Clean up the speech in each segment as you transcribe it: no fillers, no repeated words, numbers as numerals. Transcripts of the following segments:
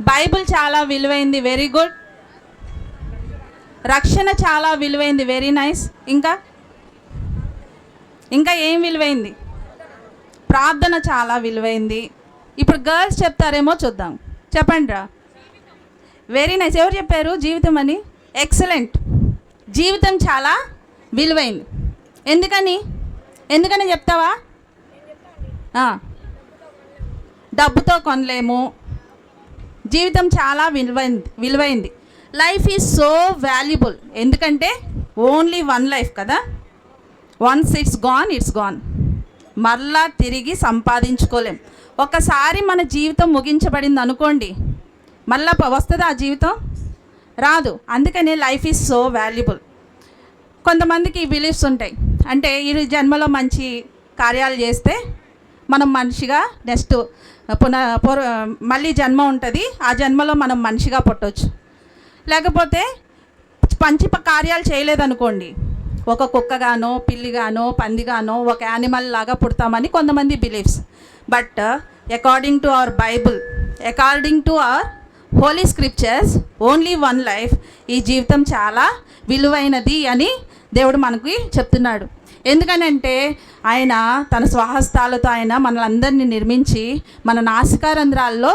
Bible చాలా విలువైంది, very good. రక్షణ చాలా విలువైంది, వెరీ నైస్. ఇంకా ఇంకా ఏం విలువైంది? ప్రార్థన చాలా విలువైంది. ఇప్పుడు గర్ల్స్ చెప్తారేమో చూద్దాం. చెప్పండి రా. Very nice. ఎవరు చెప్పారు జీవితం అని? ఎక్సలెంట్. జీవితం చాలా విలువైంది. ఎందుకని ఎందుకని చెప్తావా? డబ్బుతో కొనలేము. జీవితం చాలా విలువైంది. Life is so valuable. ఎందుకంటే ఓన్లీ వన్ లైఫ్ కదా. Once it's gone. మరలా తిరిగి సంపాదించుకోలేం. ఒకసారి మన జీవితం ముగించబడింది అనుకోండి, మళ్ళా వస్తుందా ఆ జీవితం? రాదు. అందుకనే లైఫ్ ఈజ్ సో వాల్యుబుల్. కొంతమందికి ఈ బిలీఫ్స్ ఉంటాయి. అంటే ఈ జన్మలో మంచి కార్యాలు చేస్తే మనం మనిషిగా నెక్స్ట్ మళ్ళీ జన్మ ఉంటుంది, ఆ జన్మలో మనం మనిషిగా పుట్టవచ్చు. లేకపోతే మంచి కార్యాలు చేయలేదనుకోండి, ఒక కుక్కగానో పిల్లిగానో పందిగానో ఒక యానిమల్ లాగా పుడతామని కొంతమంది beliefs. But according to our Bible, according to our Holi scriptures, only one life. ఈ జీవితం చాలా విలువైనది అని దేవుడు మనకి చెప్తున్నాడు. ఎందుకనంటే ఆయన తన స్వహస్తాలతో ఆయన మనలందరినీ నిర్మించి మన నాసికారంధ్రాల్లో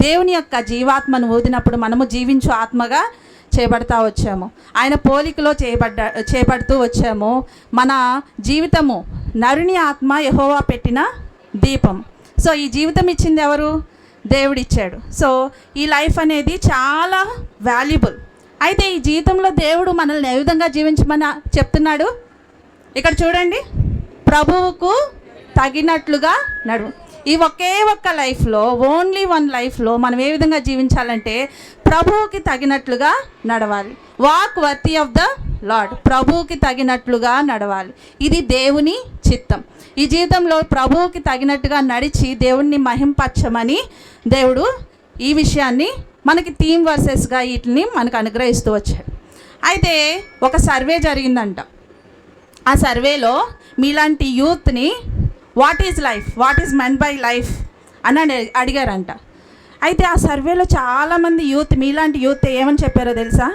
దేవుని యొక్క జీవాత్మను ఊదినప్పుడు మనము జీవించు ఆత్మగా చేపడతా వచ్చాము. ఆయన పోలికలో చేపడుతూ వచ్చాము. మన జీవితము నరుని ఆత్మ యెహోవా పెట్టిన దీపం. సో ఈ జీవితం ఇచ్చింది ఎవరు? దేవుడిచ్చాడు. సో ఈ లైఫ్ అనేది చాలా వాల్యుబుల్. అయితే ఈ జీవితంలో దేవుడు మనల్ని ఏ విధంగా జీవించమని చెప్తున్నాడు? ఇక్కడ చూడండి, ప్రభువుకు తగినట్లుగా నడువు. ఈ ఒకే ఒక్క లైఫ్లో, ఓన్లీ వన్ లైఫ్లో మనం ఏ విధంగా జీవించాలంటే ప్రభువుకి తగినట్లుగా నడవాలి. Walk worthy of the lord. ప్రభువుకి తగినట్లుగా నడవాలి. ఇది దేవుని చిత్తం. ఈ జీవితంలో ప్రభువుకి తగినట్టుగా నడిచి దేవుణ్ణి మహింపరచమని దేవుడు ఈ విషయాన్ని మనకి థీమ్ వర్సెస్గా వీటిని మనకు అనుగ్రహిస్తూ వచ్చాడు. అయితే ఒక సర్వే జరిగిందంట. ఆ సర్వేలో మీలాంటి యూత్ని what is life, what is meant by life అని అడిగారంట. అయితే ఆ సర్వేలో చాలామంది యూత్, మీలాంటి యూత్ ఏమని చెప్పారో తెలుసా?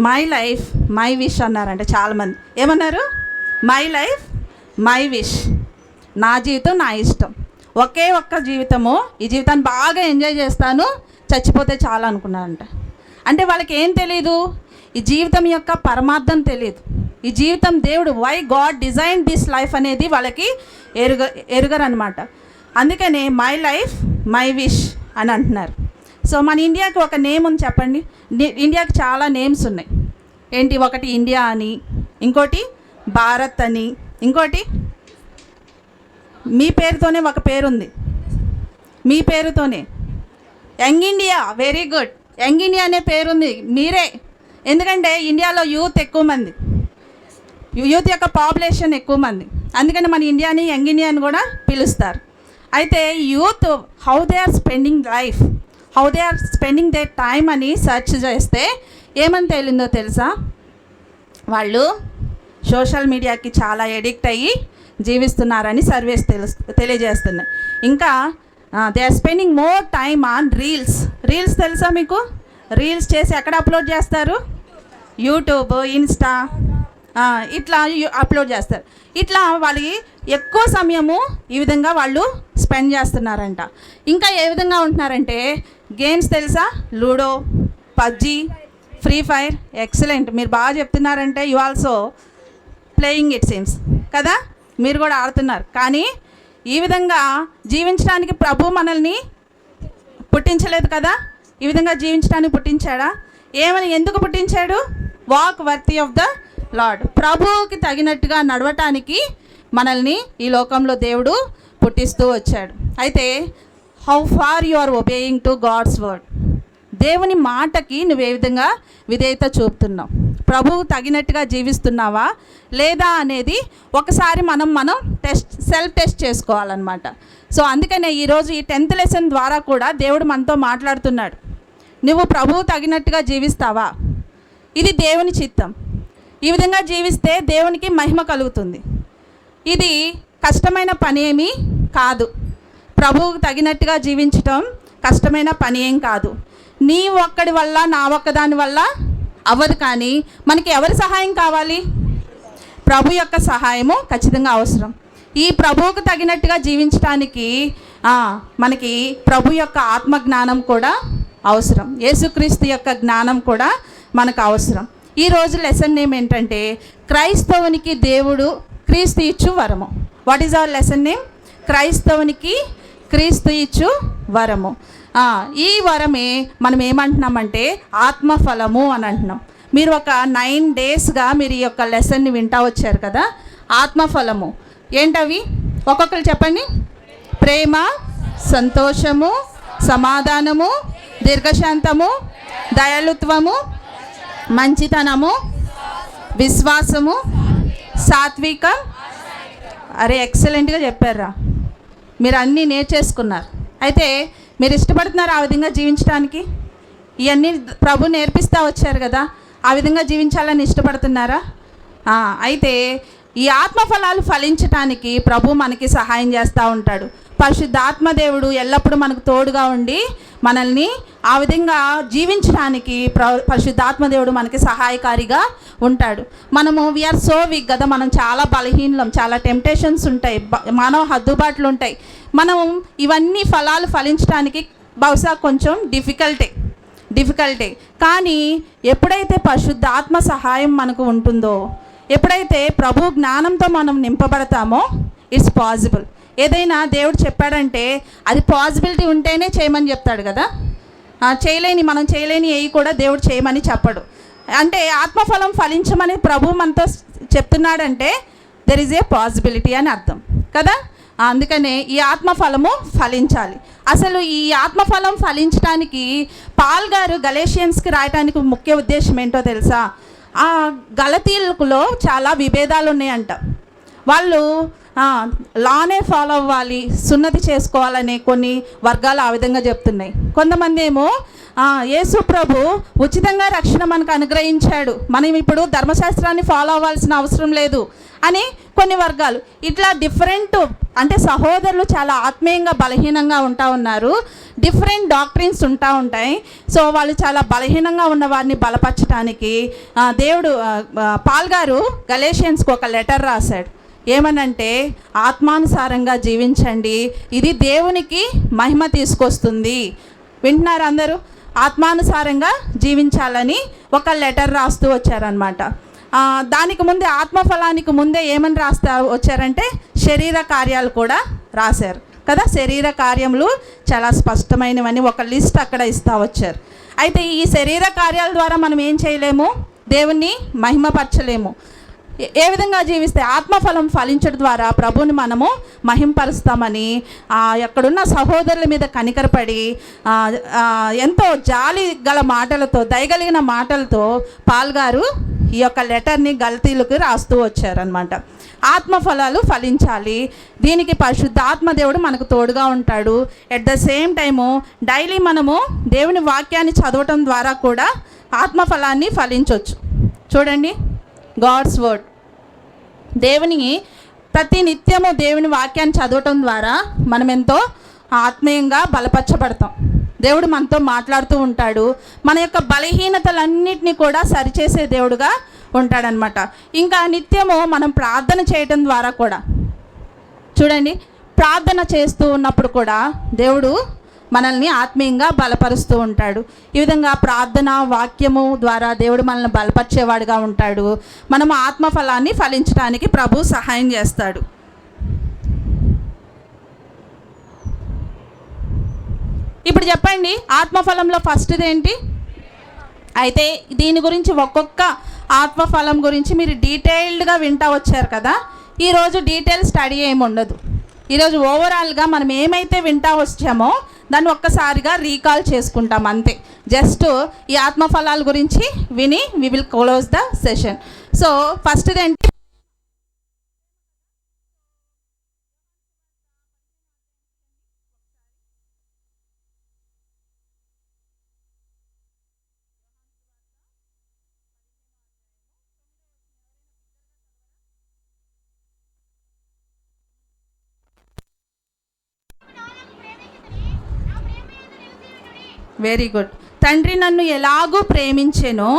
మై లైఫ్ మై విష్ అన్నారంట. చాలామంది ఏమన్నారు? My life my wish. నా జీవితం నా ఇష్టం, ఒకే ఒక్క జీవితము, ఈ జీవితాన్ని బాగా ఎంజాయ్ చేస్తాను, చచ్చిపోతే చాలా అనుకున్నారంట. అంటే వాళ్ళకి ఏం తెలీదు? ఈ జీవితం యొక్క పరమార్థం తెలియదు. ఈ జీవితం దేవుడు why God design this life అనేది వాళ్ళకి ఎరుగరు అనమాట. అందుకనే మై లైఫ్ మై విష్ అని అంటున్నారు. సో మన ఇండియాకి ఒక నేమ్ ఉంది, చెప్పండి. ఇండియాకి చాలా నేమ్స్ ఉన్నాయి. ఏంటి? ఒకటి ఇండియా అని, ఇంకోటి భారత్ అని, ఇంకోటి మీ పేరుతోనే ఒక పేరుంది, మీ పేరుతోనే young India. Very good. Young India అనే పేరుంది మీరే. ఎందుకంటే ఇండియాలో యూత్ ఎక్కువ మంది, యూత్ యొక్క పాపులేషన్ ఎక్కువ మంది. అందుకని మన ఇండియాని యంగ్ ఇండియా అని కూడా పిలుస్తారు. అయితే youth how they are spending life, how they are spending their time అని సెర్చ్ చేస్తే ఏమని తేలిందో తెలుసా? వాళ్ళు సోషల్ మీడియాకి చాలా ఎడిక్ట్ అయ్యి జీవిస్తున్నారని సర్వేస్ తెలియజేస్తున్నాయి. ఇంకా they are spending more time on reels. Reels తెలుసా మీకు? రీల్స్ చేసి ఎక్కడ అప్లోడ్ చేస్తారు? యూట్యూబ్, ఇన్స్టా, ఇట్లా అప్లోడ్ చేస్తారు. ఇట్లా వాళ్ళకి ఎక్కువ సమయము ఈ విధంగా వాళ్ళు స్పెండ్ చేస్తున్నారంట. ఇంకా ఏ విధంగా ఉంటున్నారంటే గేమ్స్ తెలుసా? Ludo, PUBG, free fire. Excellent, మీరు బాగా చెప్తున్నారంటే you also playing it seems కదా, మీరు కూడా ఆడుతున్నారు. కానీ ఈ విధంగా జీవించడానికి ప్రభు మనల్ని పుట్టించలేదు కదా. ఈ విధంగా జీవించడానికి పుట్టించాడా? ఎందుకు పుట్టించాడు? Walk worthy of the lord. ప్రభువుకి తగినట్టుగా నడవటానికి మనల్ని ఈ లోకంలో దేవుడు పుట్టిస్తూ వచ్చాడు. అయితే how far you are obeying to God's word. దేవుని మాటకి నువ్వు ఏ విధంగా విధేయత చూపుతున్నావు? ప్రభువు తగినట్టుగా జీవిస్తున్నావా లేదా అనేది ఒకసారి మనం సెల్ఫ్ టెస్ట్ చేసుకోవాలన్నమాట. సో అందుకనే ఈరోజు ఈ 10th లెసన్ ద్వారా కూడా దేవుడు మనతో మాట్లాడుతున్నాడు. నువ్వు ప్రభువు తగినట్టుగా జీవిస్తావా? ఇది దేవుని చిత్తం. ఈ విధంగా జీవిస్తే దేవునికి మహిమ కలుగుతుంది. ఇది కష్టమైన పని ఏమీ కాదు. ప్రభువుకు తగినట్టుగా జీవించటం కష్టమైన పని ఏం కాదు. నీ ఒక్కడి వల్ల నా ఒక్కదాని వల్ల అవ్వదు. కానీ మనకి ఎవరి సహాయం కావాలి? ప్రభు యొక్క సహాయము ఖచ్చితంగా అవసరం. ఈ ప్రభువుకు తగినట్టుగా జీవించడానికి మనకి ప్రభు యొక్క ఆత్మజ్ఞానం కూడా అవసరం. యేసుక్రీస్తు యొక్క జ్ఞానం కూడా మనకు అవసరం. ఈరోజు లెసన్ నేమ్ ఏంటంటే క్రైస్తవునికి దేవుడు క్రీస్తు ఇచ్చు వరము. What is our lesson name? క్రైస్తవునికి క్రీస్తు ఇచ్చు వరము. ఈ వరమే మనం ఏమంటున్నామంటే ఆత్మఫలము అని అంటున్నాం. మీరు ఒక 9 డేస్గా మీరు ఈ యొక్క లెసన్ని వింటా వచ్చారు కదా. ఆత్మఫలము ఏంటవి? ఒక్కొక్కరు చెప్పండి. ప్రేమ, సంతోషము, సమాధానము, దీర్ఘశాంతము, దయాళుత్వము, మంచితనము, విశ్వాసము, సాత్వికం. అరే ఎక్సలెంట్గా చెప్పారా, మీరు అన్నీ నేర్చేసుకున్నారు. అయితే మీరు ఇష్టపడుతున్నారు ఆ విధంగా జీవించడానికి? ఇవన్నీ ప్రభు నేర్పిస్తూ వచ్చారు కదా, ఆ విధంగా జీవించాలని ఇష్టపడుతున్నారా? అయితే ఈ ఆత్మఫలాలు ఫలించటానికి ప్రభు మనకి సహాయం చేస్తూ ఉంటాడు. పరిశుద్ధాత్మదేవుడు ఎల్లప్పుడూ మనకు తోడుగా ఉండి మనల్ని ఆ విధంగా జీవించడానికి పరిశుద్ధాత్మదేవుడు మనకి సహాయకారిగా ఉంటాడు. మనము వీఆర్ సో వీక్ కదా, మనం చాలా బలహీనం, చాలా టెంప్టేషన్స్ ఉంటాయి, మానవ హద్దుబాట్లు ఉంటాయి. మనం ఇవన్నీ ఫలాలు ఫలించడానికి బహుశా కొంచెం డిఫికల్టే. కానీ ఎప్పుడైతే పరిశుద్ధాత్మ సహాయం మనకు ఉంటుందో, ఎప్పుడైతే ప్రభు జ్ఞానంతో మనం నింపబడతామో ఇట్స్ పాసిబుల్. ఏదైనా దేవుడు చెప్పాడంటే అది పాసిబిలిటీ ఉంటేనే చేయమని చెప్తాడు కదా. మనం చేయలేని ఏవి కూడా దేవుడు చేయమని చెప్పడు. అంటే ఆత్మఫలం ఫలించమని ప్రభు మనతో చెప్తున్నాడంటే దెర్ ఈజ్ ఏ పాసిబిలిటీ అని అర్థం కదా. అందుకనే ఈ ఆత్మఫలము ఫలించాలి. అసలు ఈ ఆత్మఫలం ఫలించడానికి పాల్ గారు గలేషియన్స్కి రాయడానికి ముఖ్య ఉద్దేశం ఏంటో తెలుసా? ఆ గలతీయులలో చాలా విభేదాలు ఉన్నాయంట. వాళ్ళు లానే ఫాలో అవ్వాలి, సున్నతి చేసుకోవాలనే కొన్ని వర్గాలు ఆ విధంగా చెప్తున్నాయి. కొంతమంది ఏమో యేసు ప్రభు ఉచితంగా రక్షణ మనకు అనుగ్రహించాడు, మనం ఇప్పుడు ధర్మశాస్త్రాన్ని ఫాలో అవ్వాల్సిన అవసరం లేదు అని కొన్ని వర్గాలు. ఇట్లా డిఫరెంట్, అంటే సహోదరులు చాలా ఆత్మీయంగా బలహీనంగా ఉన్నారు. డిఫరెంట్ డాక్ట్రిన్స్ ఉంటాయి. సో వాళ్ళు చాలా బలహీనంగా ఉన్న వారిని బలపరచడానికి దేవుడు పాల్ గారు గలేషియన్స్కి ఒక లెటర్ రాశాడు. ఏమనంటే ఆత్మానుసారంగా జీవించండి, ఇది దేవునికి మహిమ తీసుకొస్తుంది. వింటున్నారు అందరూ? ఆత్మానుసారంగా జీవించాలని ఒక లెటర్ రాస్తూ వచ్చారనమాట. దానికి ముందే ఆత్మఫలానికి ముందే ఏమని రాస్తా వచ్చారంటే శరీర కార్యాలు కూడా రాశారు కదా. శరీర కార్యములు చాలా స్పష్టమైనవని ఒక లిస్ట్ అక్కడ ఇస్తూ వచ్చారు. అయితే ఈ శరీర కార్యాల ద్వారా మనం ఏం చేయలేము, దేవుణ్ణి మహిమపరచలేము. ఏ విధంగా జీవిస్తే ఆత్మఫలం ఫలించడం ద్వారా ప్రభువుని మనము మహింపరుస్తామని ఎక్కడున్న సహోదరుల మీద కనికరపడి ఎంతో జాలి గల మాటలతో, దయగలిగిన మాటలతో పాల్ గారు ఈ యొక్క లెటర్ని గలతీయులకు రాస్తూ వచ్చారనమాట. ఆత్మఫలాలు ఫలించాలి, దీనికి పరిశుద్ధాత్మదేవుడు మనకు తోడుగా ఉంటాడు. At the same time daily మనము దేవుని వాక్యాన్ని చదవటం ద్వారా కూడా ఆత్మఫలాన్ని ఫలించవచ్చు. చూడండి, గాడ్స్ వర్డ్, దేవుని ప్రతి నిత్యము దేవుని వాక్యాన్ని చదవటం ద్వారా మనం ఎంతో ఆత్మీయంగా బలపరచబడతాం. దేవుడు మనతో మాట్లాడుతూ ఉంటాడు, మన యొక్క బలహీనతలన్నింటినీ కూడా సరిచేసే దేవుడుగా ఉంటాడనమాట. ఇంకా నిత్యము మనం ప్రార్థన చేయటం ద్వారా కూడా చూడండి, ప్రార్థన చేస్తూ ఉన్నప్పుడు కూడా దేవుడు మనల్ని ఆత్మీయంగా బలపరుస్తూ ఉంటాడు. ఈ విధంగా ప్రార్థన వాక్యము ద్వారా దేవుడు మనల్ని బలపరిచేవాడుగా ఉంటాడు. మనము ఆత్మఫలాన్ని ఫలించడానికి ప్రభు సహాయం చేస్తాడు. ఇప్పుడు చెప్పండి, ఆత్మఫలంలో ఫస్ట్ది ఏంటి? అయితే దీని గురించి ఒక్కొక్క ఆత్మఫలం గురించి మీరు డీటెయిల్డ్గా వింటా వచ్చారు కదా. ఈరోజు డీటెయిల్ స్టడీ ఏమి ఉండదు. ఈరోజు ఓవరాల్గా మనం ఏమైతే వింటా వచ్చామో దాన్ని ఒక్కసారిగా రీకాల్ చేసుకుంటాం అంతే. జస్ట్ ఈ ఆత్మఫలాల గురించి విని we will close the session. So ఫస్ట్ది ఏంటి? Very good. తండ్రి నన్ను ఎలాగూ ప్రేమించెనో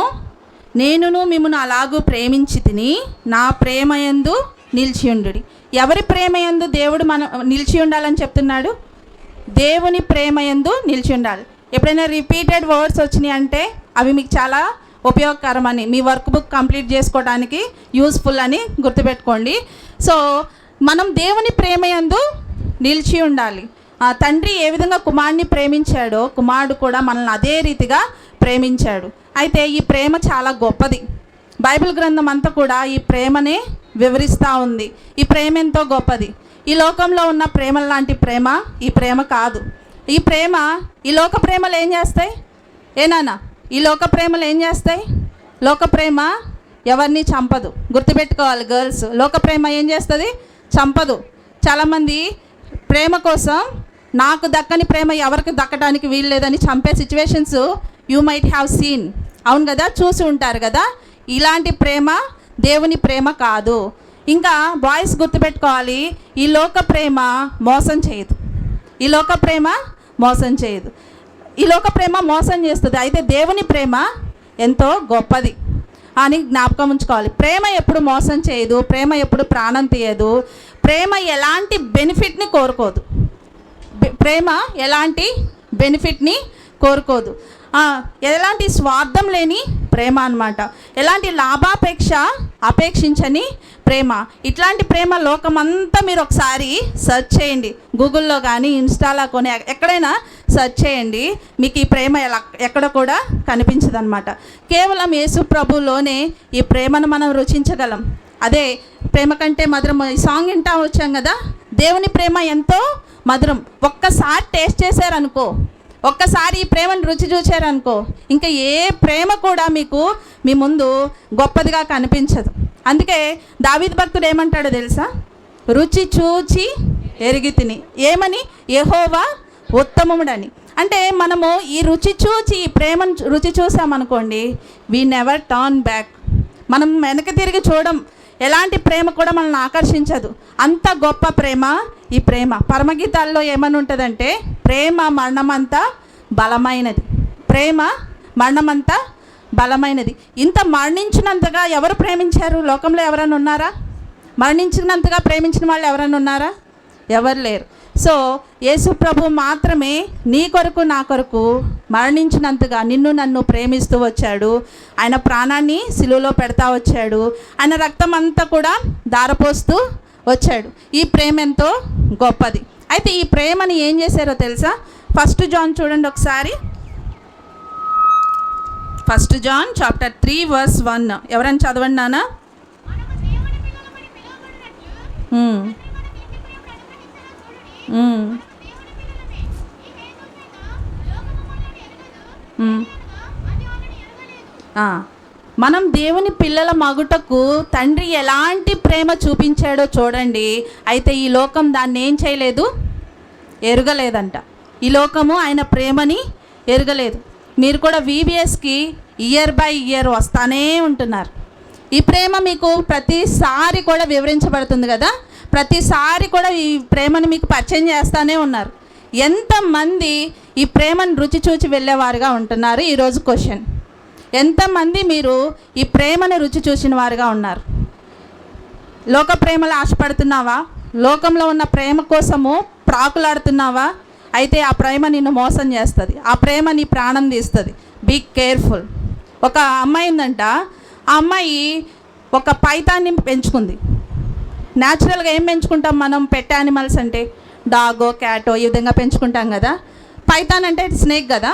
నేనును మిమ్మును అలాగూ ప్రేమించి తిని నా ప్రేమయందు నిలిచి ఉండుడి. ఎవరి ప్రేమయందు దేవుడు నిలిచి ఉండాలని చెప్తున్నాడు? దేవుని ప్రేమయందు నిలిచి ఉండాలి. ఎప్పుడైనా రిపీటెడ్ వర్డ్స్ వచ్చినాయి అంటే అవి మీకు చాలా ఉపయోగకరమని, మీ వర్క్ బుక్ కంప్లీట్ చేసుకోవడానికి యూస్ఫుల్ అని గుర్తుపెట్టుకోండి. సో మనం దేవుని ప్రేమయందు నిలిచి ఉండాలి. ఆ తండ్రి ఏ విధంగా కుమారుడిని ప్రేమించాడో కుమారుడు కూడా మనల్ని అదే రీతిగా ప్రేమించాడు. అయితే ఈ ప్రేమ చాలా గొప్పది. బైబిల్ గ్రంథం అంతా కూడా ఈ ప్రేమనే వివరిస్తూ ఉంది. ఈ ప్రేమ ఎంతో గొప్పది. ఈ లోకంలో ఉన్న ప్రేమ లాంటి ప్రేమ ఈ ప్రేమ కాదు. ఈ ప్రేమ, ఈ లోక ప్రేమలు ఏం చేస్తాయి? ఏనానా, ఈ లోక ప్రేమలు ఏం చేస్తాయి? లోక ప్రేమ ఎవరిని చంపదు. గుర్తుపెట్టుకోవాలి గర్ల్స్, లోక ప్రేమ ఏం చేస్తుంది? చంపదు. చాలామంది ప్రేమ కోసం నాకు దక్కని ప్రేమ ఎవరికి దక్కడానికి వీలు లేదని చంపే situations you might have seen. అవును కదా, చూసి ఉంటారు కదా. ఇలాంటి ప్రేమ దేవుని ప్రేమ కాదు. ఇంకా బాయ్స్ గుర్తుపెట్టుకోవాలి, ఈ లోక ప్రేమ మోసం చేయదు. ఈ లోక ప్రేమ మోసం చేయదు. ఈ లోక ప్రేమ మోసం చేస్తుంది. అయితే దేవుని ప్రేమ ఎంతో గొప్పది అని జ్ఞాపకం ఉంచుకోవాలి. ప్రేమ ఎప్పుడు మోసం చేయదు. ప్రేమ ఎప్పుడు ప్రాణం తీయదు. ప్రేమ ఎలాంటి బెనిఫిట్ని కోరుకోదు. ప్రేమ ఎలాంటి బెనిఫిట్ని కోరుకోదు. ఎలాంటి స్వార్థం లేని ప్రేమ అన్నమాట. ఎలాంటి లాభాపేక్ష అపేక్షించని ప్రేమ. ఇట్లాంటి ప్రేమ లోకమంతా మీరు ఒకసారి సెర్చ్ చేయండి, గూగుల్లో కానీ ఇన్స్టాలో కొని ఎక్కడైనా సెర్చ్ చేయండి. మీకు ఈ ప్రేమ ఎక్కడ కూడా కనిపించదు అనమాట. కేవలం యేసు ప్రభులోనే ఈ ప్రేమను మనం రుచించగలం. అదే ప్రేమ కంటే మధురం. ఈ సాంగ్ వింటా వచ్చాం కదా, దేవుని ప్రేమ ఎంతో మధురం. ఒక్కసారి టేస్ట్ చేశారనుకో, ఒక్కసారి ఈ ప్రేమను రుచి చూచారనుకో, ఇంకా ఏ ప్రేమ కూడా మీకు మీ ముందు గొప్పదిగా కనిపించదు. అందుకే దావీదు భక్తుడు ఏమంటాడో తెలుసా? రుచి చూచి ఎరిగి తిని. ఏమని? యెహోవా ఉత్తమముడని. అంటే మనము ఈ రుచి చూచి, ఈ ప్రేమను రుచి చూసామనుకోండి, వీ నెవర్ టర్న్ బ్యాక్. మనం వెనక్కి తిరిగి చూడం. ఎలాంటి ప్రేమ కూడా మనల్ని ఆకర్షించదు. అంత గొప్ప ప్రేమ ఈ ప్రేమ. పరమగీతాల్లో ఏమని ఉంటుందంటే, ప్రేమ మరణమంతా బలమైనది. ప్రేమ మరణమంతా బలమైనది. ఇంత మరణించినంతగా ఎవరు ప్రేమించారు? లోకంలో ఎవరైనా ఉన్నారా? మరణించినంతగా ప్రేమించిన వాళ్ళు ఎవరైనా ఉన్నారా? ఎవరు లేరు. సో యేసు ప్రభు మాత్రమే నీ కొరకు నా కొరకు మరణించినంతగా నిన్ను నన్ను ప్రేమిస్తూ వచ్చాడు. ఆయన ప్రాణాన్ని సిలువలో పెడతా వచ్చాడు. ఆయన రక్తం అంతా కూడా ధారపోస్తూ వచ్చాడు. ఈ ప్రేమ ఎంతో గొప్పది. అయితే ఈ ప్రేమని ఏం చేశారో తెలుసా? 1 జాన్ చూడండి ఒకసారి. 1 జాన్ చాప్టర్ 3 verse 1. ఎవరైనా చదవండి నాన్న. మనం దేవుని పిల్లల మగుటకు తండ్రి ఎలాంటి ప్రేమ చూపించాడో చూడండి. అయితే ఈ లోకం దాన్ని ఏం చేయలేదు, ఎరగలేదంట. ఈ లోకము ఆయన ప్రేమని ఎరగలేదు. మీరు కూడా VBSకి ఇయర్ బై ఇయర్ వస్తానే ఉంటున్నారు. ఈ ప్రేమ మీకు ప్రతిసారి కూడా వివరించబడుతుంది కదా. ప్రతిసారి కూడా ఈ ప్రేమను మీకు పరిచయం చేస్తూనే ఉన్నారు. ఎంతమంది ఈ ప్రేమను రుచి చూచి వెళ్ళేవారుగా ఉంటున్నారు? ఈరోజు క్వశ్చన్. ఎంతమంది మీరు ఈ ప్రేమను రుచి చూసిన వారుగా ఉన్నారు? లోక ప్రేమలు ఆశపడుతున్నావా? లోకంలో ఉన్న ప్రేమ కోసము ప్రాకులాడుతున్నావా? అయితే ఆ ప్రేమ నిన్ను మోసం చేస్తుంది. ఆ ప్రేమ నీ ప్రాణం తీస్తుంది. Be careful. ఒక అమ్మాయి ఉందంట. ఆ అమ్మాయి ఒక పైతాన్ని పెంచుకుంది. న్యాచురల్గా ఏం పెంచుకుంటాం మనం? పెట్ యానిమల్స్ అంటే డాగో క్యాటో ఈ విధంగా పెంచుకుంటాం కదా. పైతాన్ అంటే స్నేక్ కదా.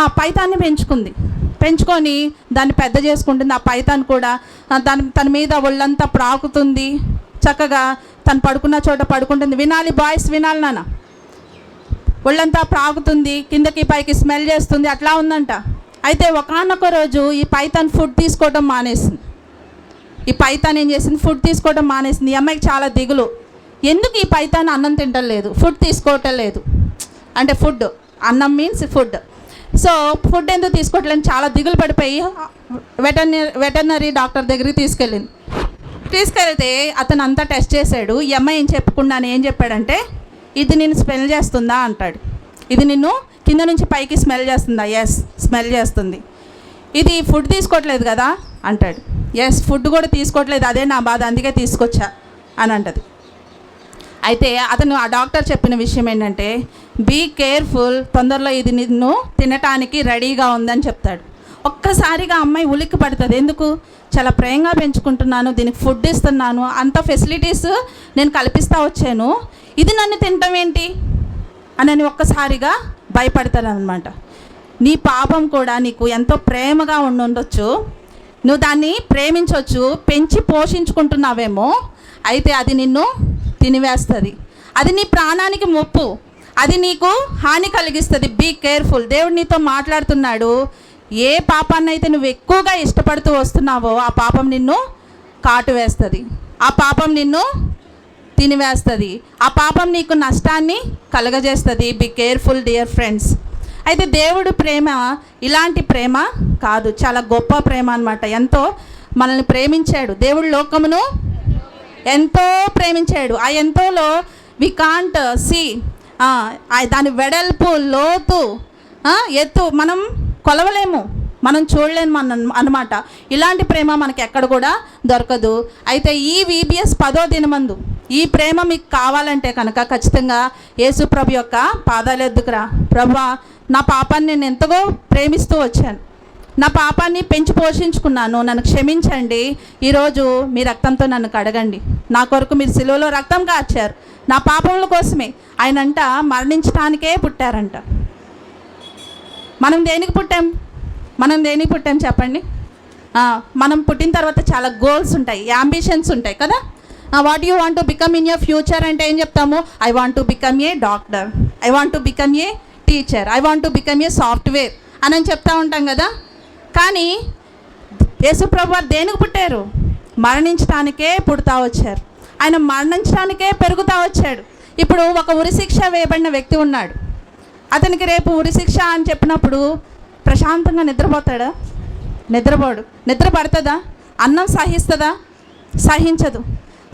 ఆ పైతాన్ని పెంచుకొని దాన్ని పెద్ద చేసుకుంటుంది. ఆ పైతాన్ కూడా తన మీద ఒళ్ళంతా ప్రాకుతుంది. చక్కగా తను పడుకున్న చోట పడుకుంటుంది. వినాలి బాయ్స్, వినాలి నాన్న. ఒళ్ళంతా ప్రాకుతుంది, కిందకి పైకి స్మెల్ చేస్తుంది, అట్లా ఉందంట. అయితే ఒకానొక రోజు ఈ పైతాన్ ఫుడ్ తీసుకోవడం మానేసింది. ఈ పైతాన్ ఏం చేసింది? ఫుడ్ తీసుకోవడం మానేసింది. ఈ అమ్మాయికి చాలా దిగులు. ఎందుకు ఈ పైతాన్ అన్నం తింటలేదు, ఫుడ్ తీసుకోవటం లేదు అంటే ఫుడ్, అన్నం మీన్స్ ఫుడ్. సో ఫుడ్ ఎందుకు తీసుకోవట్లేదు చాలా దిగులు పడిపోయి వెటర్నరీ డాక్టర్ దగ్గరికి తీసుకెళ్తే అతను అంతా టెస్ట్ చేశాడు. ఈ అమ్మాయి ఏం చెప్పకుండానే ఏం చెప్పాడంటే, ఇది నేను స్మెల్ చేస్తుందా అంటాడు. ఇది నిన్ను కింద నుంచి పైకి స్మెల్ చేస్తుందా? ఎస్, స్మెల్ చేస్తుంది. ఇది ఫుడ్ తీసుకోవట్లేదు కదా అంటాడు. ఎస్, ఫుడ్ కూడా తీసుకోవట్లేదు, అదే నా బాధ, అందుకే తీసుకొచ్చా అని అంటది. అయితే అతను ఆ డాక్టర్ చెప్పిన విషయం ఏంటంటే, బీ కేర్ఫుల్, తొందరలో ఇది నిన్ను తినటానికి రెడీగా ఉందని చెప్తాడు. ఒక్కసారిగా అమ్మాయి ఉలిక్కి పడుతుంది. ఎందుకు? చాలా ప్రేమగా పెంచుకుంటున్నాను, దీనికి ఫుడ్ ఇస్తున్నాను, అంత ఫెసిలిటీస్ నేను కల్పిస్తూ వచ్చాను, ఇది నన్ను తినటం ఏంటి అని ఒక్కసారిగా భయపడతాను అనమాట. నీ పాపం కూడా నీకు ఎంతో ప్రేమగా ఉండొచ్చు, నువ్వు దాన్ని ప్రేమించవచ్చు, పెంచి పోషించుకుంటున్నావేమో, అయితే అది నిన్ను తినివేస్తుంది, అది నీ ప్రాణానికి ముప్పు, అది నీకు హాని కలిగిస్తుంది. Be careful. దేవుడు నీతో మాట్లాడుతున్నాడు. ఏ పాపాన్ని అయితే నువ్వు ఎక్కువగా ఇష్టపడుతూ వస్తున్నావో ఆ పాపం నిన్ను కాటు వేస్తుంది, ఆ పాపం నిన్ను తినివేస్తుంది, ఆ పాపం నీకు నష్టాన్ని కలగజేస్తుంది. Be careful dear friends. అయితే దేవుడు ప్రేమ ఇలాంటి ప్రేమ కాదు, చాలా గొప్ప ప్రేమ అన్నమాట. ఎంతో మనల్ని ప్రేమించాడు దేవుడు, లోకమును ఎంతో ప్రేమించాడు. ఆ ఎంతోలో వి కాంట్ సీ, దాని వెడల్పు, లోతు, ఎత్తు మనం కొలవలేము, మనం చూడలేము అన్నమాట. ఇలాంటి ప్రేమ మనకి ఎక్కడ కూడా దొరకదు. అయితే ఈ VBS 10వ దినమందు ఈ ప్రేమ మీకు కావాలంటే కనుక ఖచ్చితంగా యేసు ప్రభు యొక్క పాదాల ఎద్దుకురా. ప్రభువా, నా పాపాన్ని నేను ఎంతగో ప్రేమిస్తూ వచ్చాను, నా పాపాన్ని పెంచి పోషించుకున్నాను, నన్ను క్షమించండి, ఈరోజు మీ రక్తంతో నన్ను కడగండి, నా కొరకు మీరు సిలువలో రక్తం కార్చారు, నా పాపముల కోసమే. ఆయనంట మరణించడానికే పుట్టారంట. మనం దేనికి పుట్టాం చెప్పండి? మనం పుట్టిన తర్వాత చాలా గోల్స్ ఉంటాయి, యాంబిషన్స్ ఉంటాయి కదా. What you want to become in your future అంటే ఏం చెప్తాము? I want to become a doctor, I want to become a teacher, I want to become a software అని చెప్తూ ఉంటాం కదా. కానీ యేసుప్రభు వారు దేనికి పుట్టారు? మరణించడానికే పుడతా వచ్చారు. ఆయన మరణించడానికే పెరుగుతూ వచ్చాడు. ఇప్పుడు ఒక ఉరిశిక్ష వేయబడిన వ్యక్తి ఉన్నాడు. అతనికి రేపు ఉరిశిక్ష అని చెప్పినప్పుడు ప్రశాంతంగా నిద్రపోతాడా? నిద్రపోడు. నిద్ర పడుతుందా? అన్నం సహిస్తుందా? సహించదు.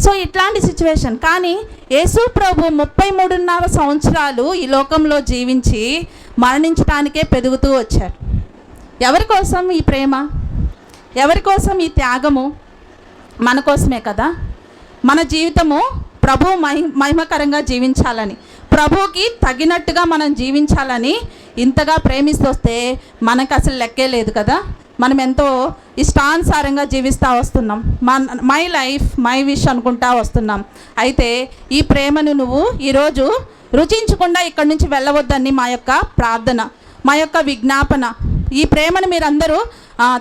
సో ఇట్లాంటి సిచ్యువేషన్. కానీ యేసు ప్రభు 33.5 సంవత్సరాలు ఈ లోకంలో జీవించి మరణించడానికే పెరుగుతూ వచ్చారు. ఎవరి కోసం ఈ ప్రేమ? ఎవరి కోసం ఈ త్యాగము? మన కోసమే కదా. మన జీవితము ప్రభు మహిమకరంగా జీవించాలని, ప్రభువుకి తగినట్టుగా మనం జీవించాలని ఇంతగా ప్రేమిస్తొస్తే మనకు అసలు లెక్కే లేదు కదా. మనం ఎంతో ఇష్టానుసారంగా జీవిస్తూ వస్తున్నాం, మై లైఫ్ మై విష్ అనుకుంటా వస్తున్నాం. అయితే ఈ ప్రేమను నువ్వు ఈరోజు రుచించకుండా ఇక్కడి నుంచి వెళ్ళవద్దని మా యొక్క ప్రార్థన, మా యొక్క విజ్ఞాపన. ఈ ప్రేమను మీరందరూ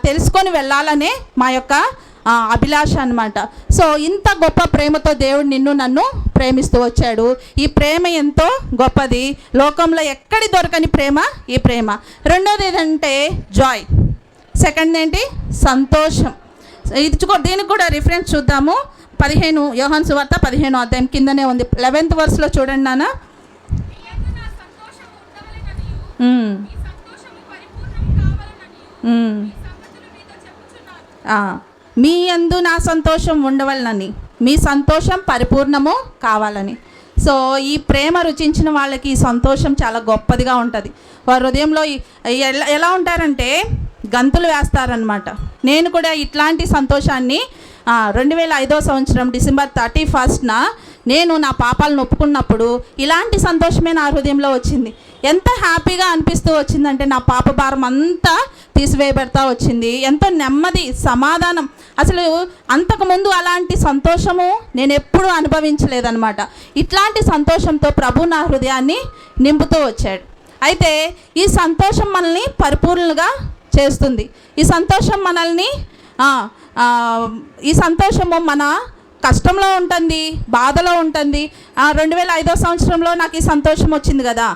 తెలుసుకొని వెళ్ళాలనే మా యొక్క అభిలాష అన్నమాట. సో ఇంత గొప్ప ప్రేమతో దేవుడు నిన్ను నన్ను ప్రేమిస్తూ వచ్చాడు. ఈ ప్రేమ ఎంతో గొప్పది, లోకంలో ఎక్కడి దొరకని ప్రేమ ఈ ప్రేమ. రెండోది ఏదంటే జాయ్, సెకండ్ ఏంటి? సంతోషం. దీనికి కూడా రిఫరెన్స్ చూద్దాము. 15 యోహాను సువార్త 15వ అధ్యాయం కిందనే ఉంది, 11th verseలో చూడండి నాన్న. మీ యందు నా సంతోషం ఉండవలనని, మీ సంతోషం పరిపూర్ణము కావాలని. సో ఈ ప్రేమ రుచించిన వాళ్ళకి ఈ సంతోషం చాలా గొప్పదిగా ఉంటుంది. వారి హృదయంలో ఎలా ఉంటారంటే గంతులు వేస్తారనమాట. నేను కూడా ఇట్లాంటి సంతోషాన్ని 2005వ సంవత్సరం డిసెంబర్ 31న నేను నా పాపాలను ఒప్పుకున్నప్పుడు ఇలాంటి సంతోషమే నా హృదయంలో వచ్చింది. ఎంత హ్యాపీగా అనిపిస్తూ వచ్చిందంటే నా పాప భారం అంతా తీసివేయబడతా వచ్చింది. ఎంతో నెమ్మది, సమాధానం. అసలు అంతకుముందు అలాంటి సంతోషము నేను ఎప్పుడూ అనుభవించలేదన్నమాట. ఇట్లాంటి సంతోషంతో ప్రభు నా హృదయాన్ని నింపుతూ వచ్చాడు. అయితే ఈ సంతోషం మనల్ని పరిపూర్ణంగా చేస్తుంది. ఈ సంతోషం మనల్ని ఈ సంతోషము మన కష్టంలో ఉంటుంది, బాధలో ఉంటుంది. 2005వ సంవత్సరంలో నాకు ఈ సంతోషం వచ్చింది కదా,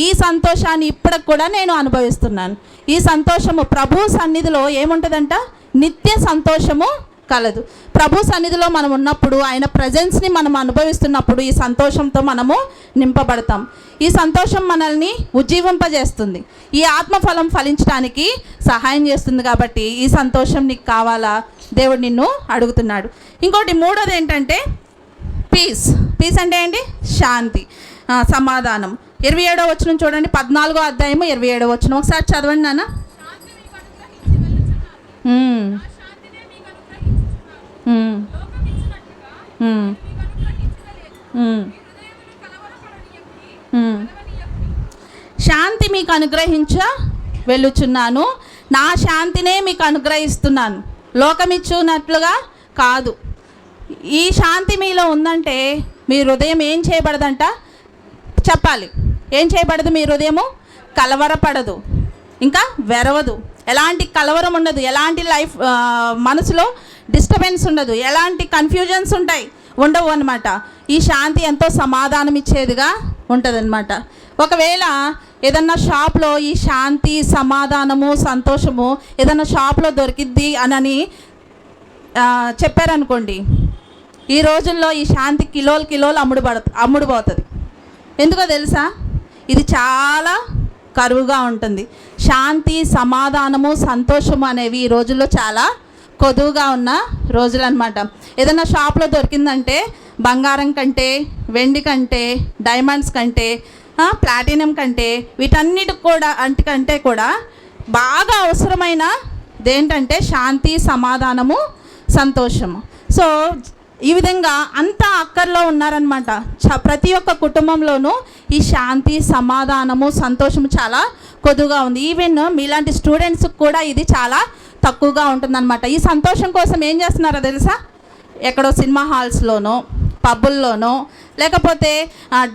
ఈ సంతోషాన్ని ఇప్పటికి కూడా నేను అనుభవిస్తున్నాను. ఈ సంతోషము ప్రభు సన్నిధిలో ఏముంటుందంట? నిత్య సంతోషము కలదు. ప్రభు సన్నిధిలో మనం ఉన్నప్పుడు, ఆయన ప్రజెన్స్ని మనం అనుభవిస్తున్నప్పుడు ఈ సంతోషంతో మనము నింపబడతాం. ఈ సంతోషం మనల్ని ఉజ్జీవింపజేస్తుంది, ఈ ఆత్మఫలం ఫలించడానికి సహాయం చేస్తుంది. కాబట్టి ఈ సంతోషం నీకు కావాలా? దేవుడు నిన్ను అడుగుతున్నాడు. ఇంకోటి మూడోది ఏంటంటే పీస్. పీస్ అంటే ఏంటి? శాంతి, సమాధానం. 27వ వచనం చూడండి, 14వ అధ్యాయము 27వ వచనం ఒకసారి చదవండి నాన్న. శాంతి మీకు అనుగ్రహించ వెళ్ళుచున్నాను, నా శాంతినే మీకు అనుగ్రహిస్తున్నాను, లోకమిచ్చున్నట్లుగా కాదు. ఈ శాంతి మీలో ఉందంటే మీ హృదయం ఏం చేయబడదంట చెప్పాలి. ఏం చేయబడదు? మీ హృదయము కలవరపడదు, ఇంకా వెరవదు, ఎలాంటి కలవరం ఉండదు, ఎలాంటి లైఫ్ మనసులో డిస్టర్బెన్స్ ఉండదు, ఎలాంటి కన్ఫ్యూజన్స్ ఉండవు అనమాట. ఈ శాంతి ఎంతో సమాధానం ఇచ్చేదిగా ఉంటుందన్నమాట. ఒకవేళ ఏదన్నా షాప్లో ఈ శాంతి, సమాధానము, సంతోషము ఏదన్నా షాప్లో దొరికిద్ది అని చెప్పారనుకోండి, ఈ రోజుల్లో ఈ శాంతి కిలోలు అమ్ముడుపోతుంది. ఎందుకో తెలుసా? ఇది చాలా కరువుగా ఉంటుంది. శాంతి, సమాధానము, సంతోషము అనేవి ఈ రోజుల్లో చాలా కొదువుగా ఉన్న రోజులు అనమాట. ఏదైనా షాప్లో దొరికిందంటే బంగారం కంటే, వెండి కంటే, డైమండ్స్ కంటే, ప్లాటినం కంటే, వీటన్నిటికంటే కూడా బాగా అవసరమైన దేంటంటే శాంతి, సమాధానము, సంతోషము. సో ఈ విధంగా అంతా అక్కర్లో ఉన్నారనమాట. ప్రతి ఒక్క కుటుంబంలోనూ ఈ శాంతి, సమాధానము, సంతోషము చాలా కొద్దుగా ఉంది. ఈవెన్ మీలాంటి స్టూడెంట్స్కి కూడా ఇది చాలా తక్కువగా ఉంటుందన్నమాట. ఈ సంతోషం కోసం ఏం చేస్తున్నారో తెలుసా? ఎక్కడో సినిమా హాల్స్లోనో, పబ్బుల్లోనో, లేకపోతే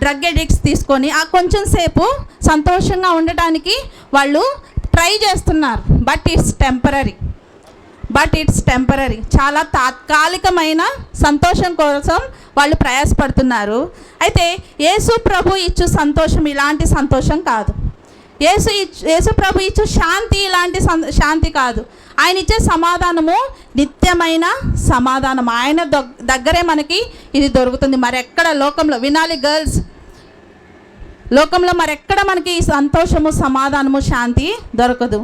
డ్రగ్ ఎడిక్ట్స్ తీసుకొని ఆ కొంచెం సేపు సంతోషంగా ఉండటానికి వాళ్ళు ట్రై చేస్తున్నారు. But it's temporary. చాలా తాత్కాలికమైన సంతోషం కోసం వాళ్ళు ప్రయాసపడుతున్నారు. యేసు ప్రభు ఇచ్చు సంతోషం ఇలాంటి సంతోషం కాదు. యేసు ప్రభు ఇచ్చు శాంతి ఇలాంటి శాంతి కాదు. ఆయన ఇచ్చే సమాధానము నిత్యమైన సమాధానం. ఆయన దగ్గరే మనకి ఇది దొరుకుతుంది. మరెక్కడ లోకంలో, వినాలి గర్ల్స్, లోకంలో మరెక్కడ మనకి ఈ సంతోషము, సమాధానము, శాంతి దొరకదు.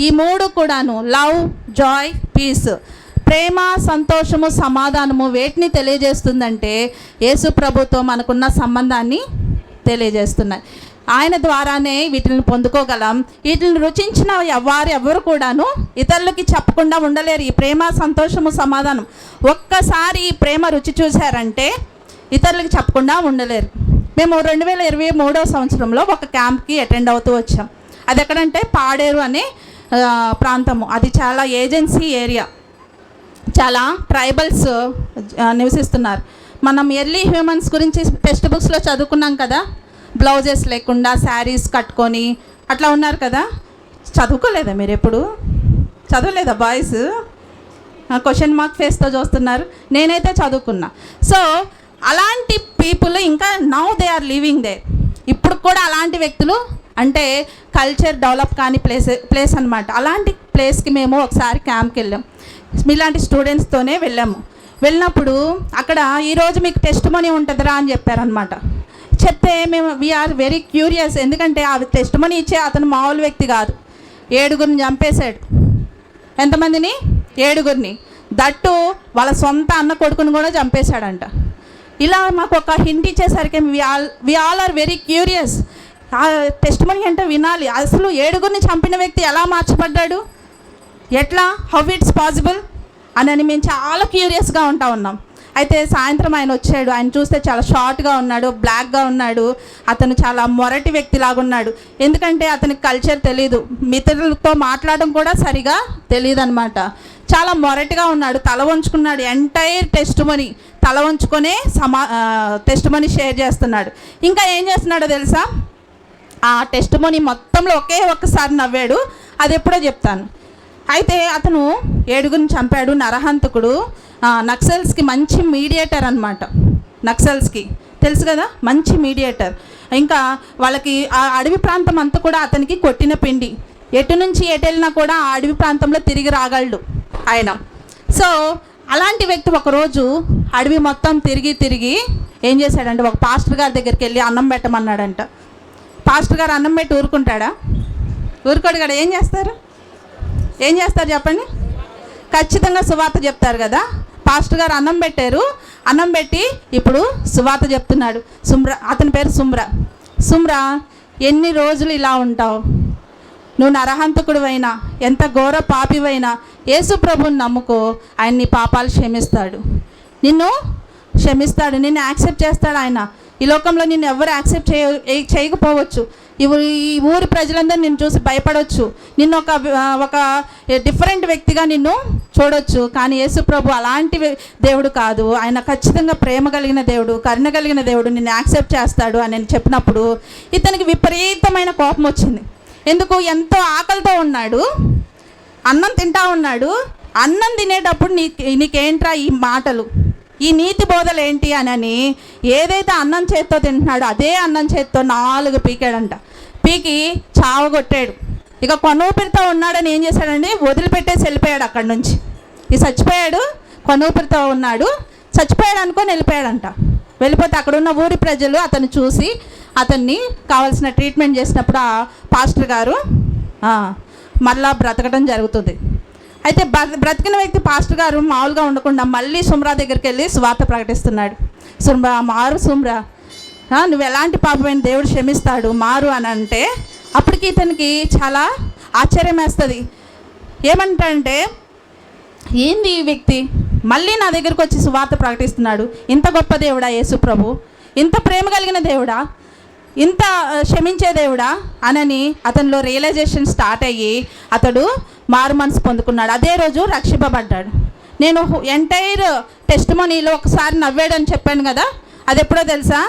ఈ మూడు కూడాను, లవ్, జాయ్, పీస్, ప్రేమ, సంతోషము, సమాధానము వేటిని తెలియజేస్తుందంటే యేసు ప్రభుతో మనకున్న సంబంధాన్ని తెలియజేస్తున్నాయి. ఆయన ద్వారానే వీటిని పొందుకోగలం. వీటిని రుచించిన ఎవరు కూడాను ఇతరులకి చెప్పకుండా ఉండలేరు. ఈ ప్రేమ, సంతోషము, సమాధానం ఒక్కసారి ఈ ప్రేమ రుచి చూశారంటే ఇతరులకి చెప్పకుండా ఉండలేరు. మేము 2023వ సంవత్సరంలో ఒక క్యాంప్కి అటెండ్ అవుతూ వచ్చాం. అది ఎక్కడంటే పాడేరు అనే ప్రాంతము. అది చాలా ఏజెన్సీ ఏరియా, చాలా ట్రైబల్స్ నివసిస్తున్నారు. మనం ఎర్లీ హ్యూమన్స్ గురించి టెక్స్ట్ బుక్స్లో చదువుకున్నాం కదా, బ్లౌజెస్ లేకుండా శారీస్ కట్టుకొని అట్లా ఉన్నారు కదా. చదువుకోలేదా మీరు? ఎప్పుడు చదవలేదా బాయ్స్? క్వశ్చన్ మార్క్ ఫేస్తో చూస్తున్నారు. నేనైతే చదువుకున్నా. సో అలాంటి పీపుల్ ఇంకా now they are living there. ఇప్పుడు కూడా అలాంటి వ్యక్తులు, అంటే కల్చర్ డెవలప్ కాని ప్లేస్ అనమాట. అలాంటి ప్లేస్కి మేము ఒకసారి క్యాంప్కి వెళ్ళాం. మీలాంటి స్టూడెంట్స్తోనే వెళ్ళినప్పుడు అక్కడ ఈరోజు మీకు టెస్ట్ మనీ ఉంటుందిరా అని చెప్పారనమాట. చెప్తే మేము వీఆర్ వెరీ క్యూరియస్. ఎందుకంటే ఆ టెస్ట్ మనీ ఇచ్చే అతను మామూలు వ్యక్తి కాదు. 7గురిని చంపేశాడు. ఎంతమందిని? 7గురిని. దట్టు వాళ్ళ సొంత అన్న కొడుకుని కూడా చంపేశాడంట. ఇలా మాకు ఒక హింట్ ఇచ్చేసరికి we all are very curious. ఆ టెస్ట్ మనీ అంటే వినాలి. అసలు 7గురిని చంపిన వ్యక్తి ఎలా మార్చబడ్డాడు, ఎట్లా, హౌ ఇట్స్ పాసిబుల్ అని మేము చాలా క్యూరియస్గా ఉన్నాం. సాయంత్రం ఆయన వచ్చాడు. ఆయన చూస్తే చాలా షార్ట్గా ఉన్నాడు, బ్లాక్గా ఉన్నాడు. అతను చాలా మొరటి వ్యక్తిలాగా ఉన్నాడు. ఎందుకంటే అతనికి కల్చర్ తెలీదు, మిత్రులతో మాట్లాడడం కూడా సరిగా తెలియదు అనమాట. చాలా మొరటిగా ఉన్నాడు, తల వంచుకున్నాడు. ఎంటైర్ టెస్ట్ మనీ తల వంచుకొనే టెస్ట్ మనీ షేర్ చేస్తున్నాడు. ఇంకా ఏం చేస్తున్నాడో తెలుసా? ఆ టెస్ట్ మనీ మొత్తంలో ఒక్కసారి నవ్వాడు. అది ఎప్పుడో చెప్తాను. అతను 7గురిని చంపాడు. నరహంతకుడు. నక్సల్స్కి మంచి మీడియేటర్ అనమాట. నక్సల్స్కి తెలుసు కదా, మంచి మీడియేటర్. ఇంకా వాళ్ళకి ఆ అడవి ప్రాంతం అంతా కూడా అతనికి కొట్టిన పిండి. ఎటు నుంచి ఎటు వెళ్ళినా కూడా ఆ అడవి ప్రాంతంలో తిరిగి రాగలడు ఆయన. సో అలాంటి వ్యక్తి ఒకరోజు అడవి మొత్తం తిరిగి ఏం చేశాడంటే ఒక పాస్టర్ గారి దగ్గరికి వెళ్ళి అన్నం పెట్టమన్నాడంట. పాస్టర్ గారు అన్నం పెట్టి ఊరుకుంటాడా? ఊరుకోడు కదా. ఏం చేస్తారు చెప్పండి? ఖచ్చితంగా సువార్త చెప్తారు కదా. పాస్టర్ గారు అన్నం పెట్టారు. అన్నం పెట్టి ఇప్పుడు సువార్త చెప్తున్నాడు. అతని పేరు సుమ్ర. సుమ్రా, ఎన్ని రోజులు ఇలా ఉంటావు? నువ్వు నరహంతకుడివైనా, ఎంత ఘోర పాపివైనా యేసు ప్రభువుని నమ్ముకో, ఆయన నీ పాపాలు క్షమిస్తాడు, నిన్ను క్షమిస్తాడు, నిన్ను యాక్సెప్ట్ చేస్తాడు ఆయన. ఈ లోకంలో నిన్ను ఎవరు యాక్సెప్ట్ చేయకపోవచ్చు. ఈ ఊరి ప్రజలందరూ నిన్ను చూసి భయపడవచ్చు, నిన్ను ఒక డిఫరెంట్ వ్యక్తిగా నిన్ను చూడొచ్చు. కానీ యేసు ప్రభు అలాంటి దేవుడు కాదు. ఆయన ఖచ్చితంగా ప్రేమ కలిగిన దేవుడు, కరుణ కలిగిన దేవుడు, నిన్ను యాక్సెప్ట్ చేస్తాడు అని నేను చెప్పినప్పుడు ఇతనికి విపరీతమైన కోపం వచ్చింది. ఎందుకు? ఎంతో ఆకలితో ఉన్నాడు, అన్నం తింటా ఉన్నాడు. అన్నం తినేటప్పుడు నీకేంట్రా ఈ మాటలు, ఈ నీతి బోధలు ఏంటి అని ఏదైతే అన్నం చేత్తో తింటున్నాడో అదే అన్నం చేత్తో 4 పీకాడంట. పీకి చావగొట్టాడు. ఇక కొనూపిరితో ఉన్నాడని ఏం చేశాడండి? వదిలిపెట్టేసి వెళ్ళిపోయాడు అక్కడి నుంచి. ఈ చచ్చిపోయాడు, కొనూపిరితో ఉన్నాడు, చచ్చిపోయాడు అనుకొని వెళ్ళిపోయాడంట. వెళ్ళిపోతే అక్కడ ఉన్న ఊరి ప్రజలు అతన్ని చూసి అతన్ని కావాల్సిన ట్రీట్మెంట్ చేసినప్పుడు ఆ పాస్టర్ గారు మళ్ళా బ్రతకడం జరుగుతుంది. అయితే బ్రతికిన వ్యక్తి పాస్టర్ గారు మామూలుగా ఉండకుండా మళ్ళీ సుమ్రా దగ్గరికి వెళ్ళి సువార్త ప్రకటిస్తున్నాడు. సుమ్రా, మారు సుమ్రా, నువ్వు ఎలాంటి పాపమైన దేవుడు క్షమిస్తాడు, మారు అని అంటే అప్పటికి ఇతనికి చాలా ఆశ్చర్యం వేస్తుంది. ఏమంటాడంటే, ఏంది ఈ వ్యక్తి మళ్ళీ నా దగ్గరికి వచ్చి సువార్త ప్రకటిస్తున్నాడు, ఇంత గొప్ప దేవుడా యేసు ప్రభు, ఇంత ప్రేమ కలిగిన దేవుడా, ఇంత క్షమించే దేవుడా అని అతనిలో రియలైజేషన్ స్టార్ట్ అయ్యి అతడు మారు మనసు పొందుకున్నాడు. అదే రోజు రక్షింపబడ్డాడు. నేను ఎంటైర్ టెస్టిమనీలో ఒకసారి నవ్వాడని చెప్పాను కదా, అది ఎప్పుడో తెలుసా?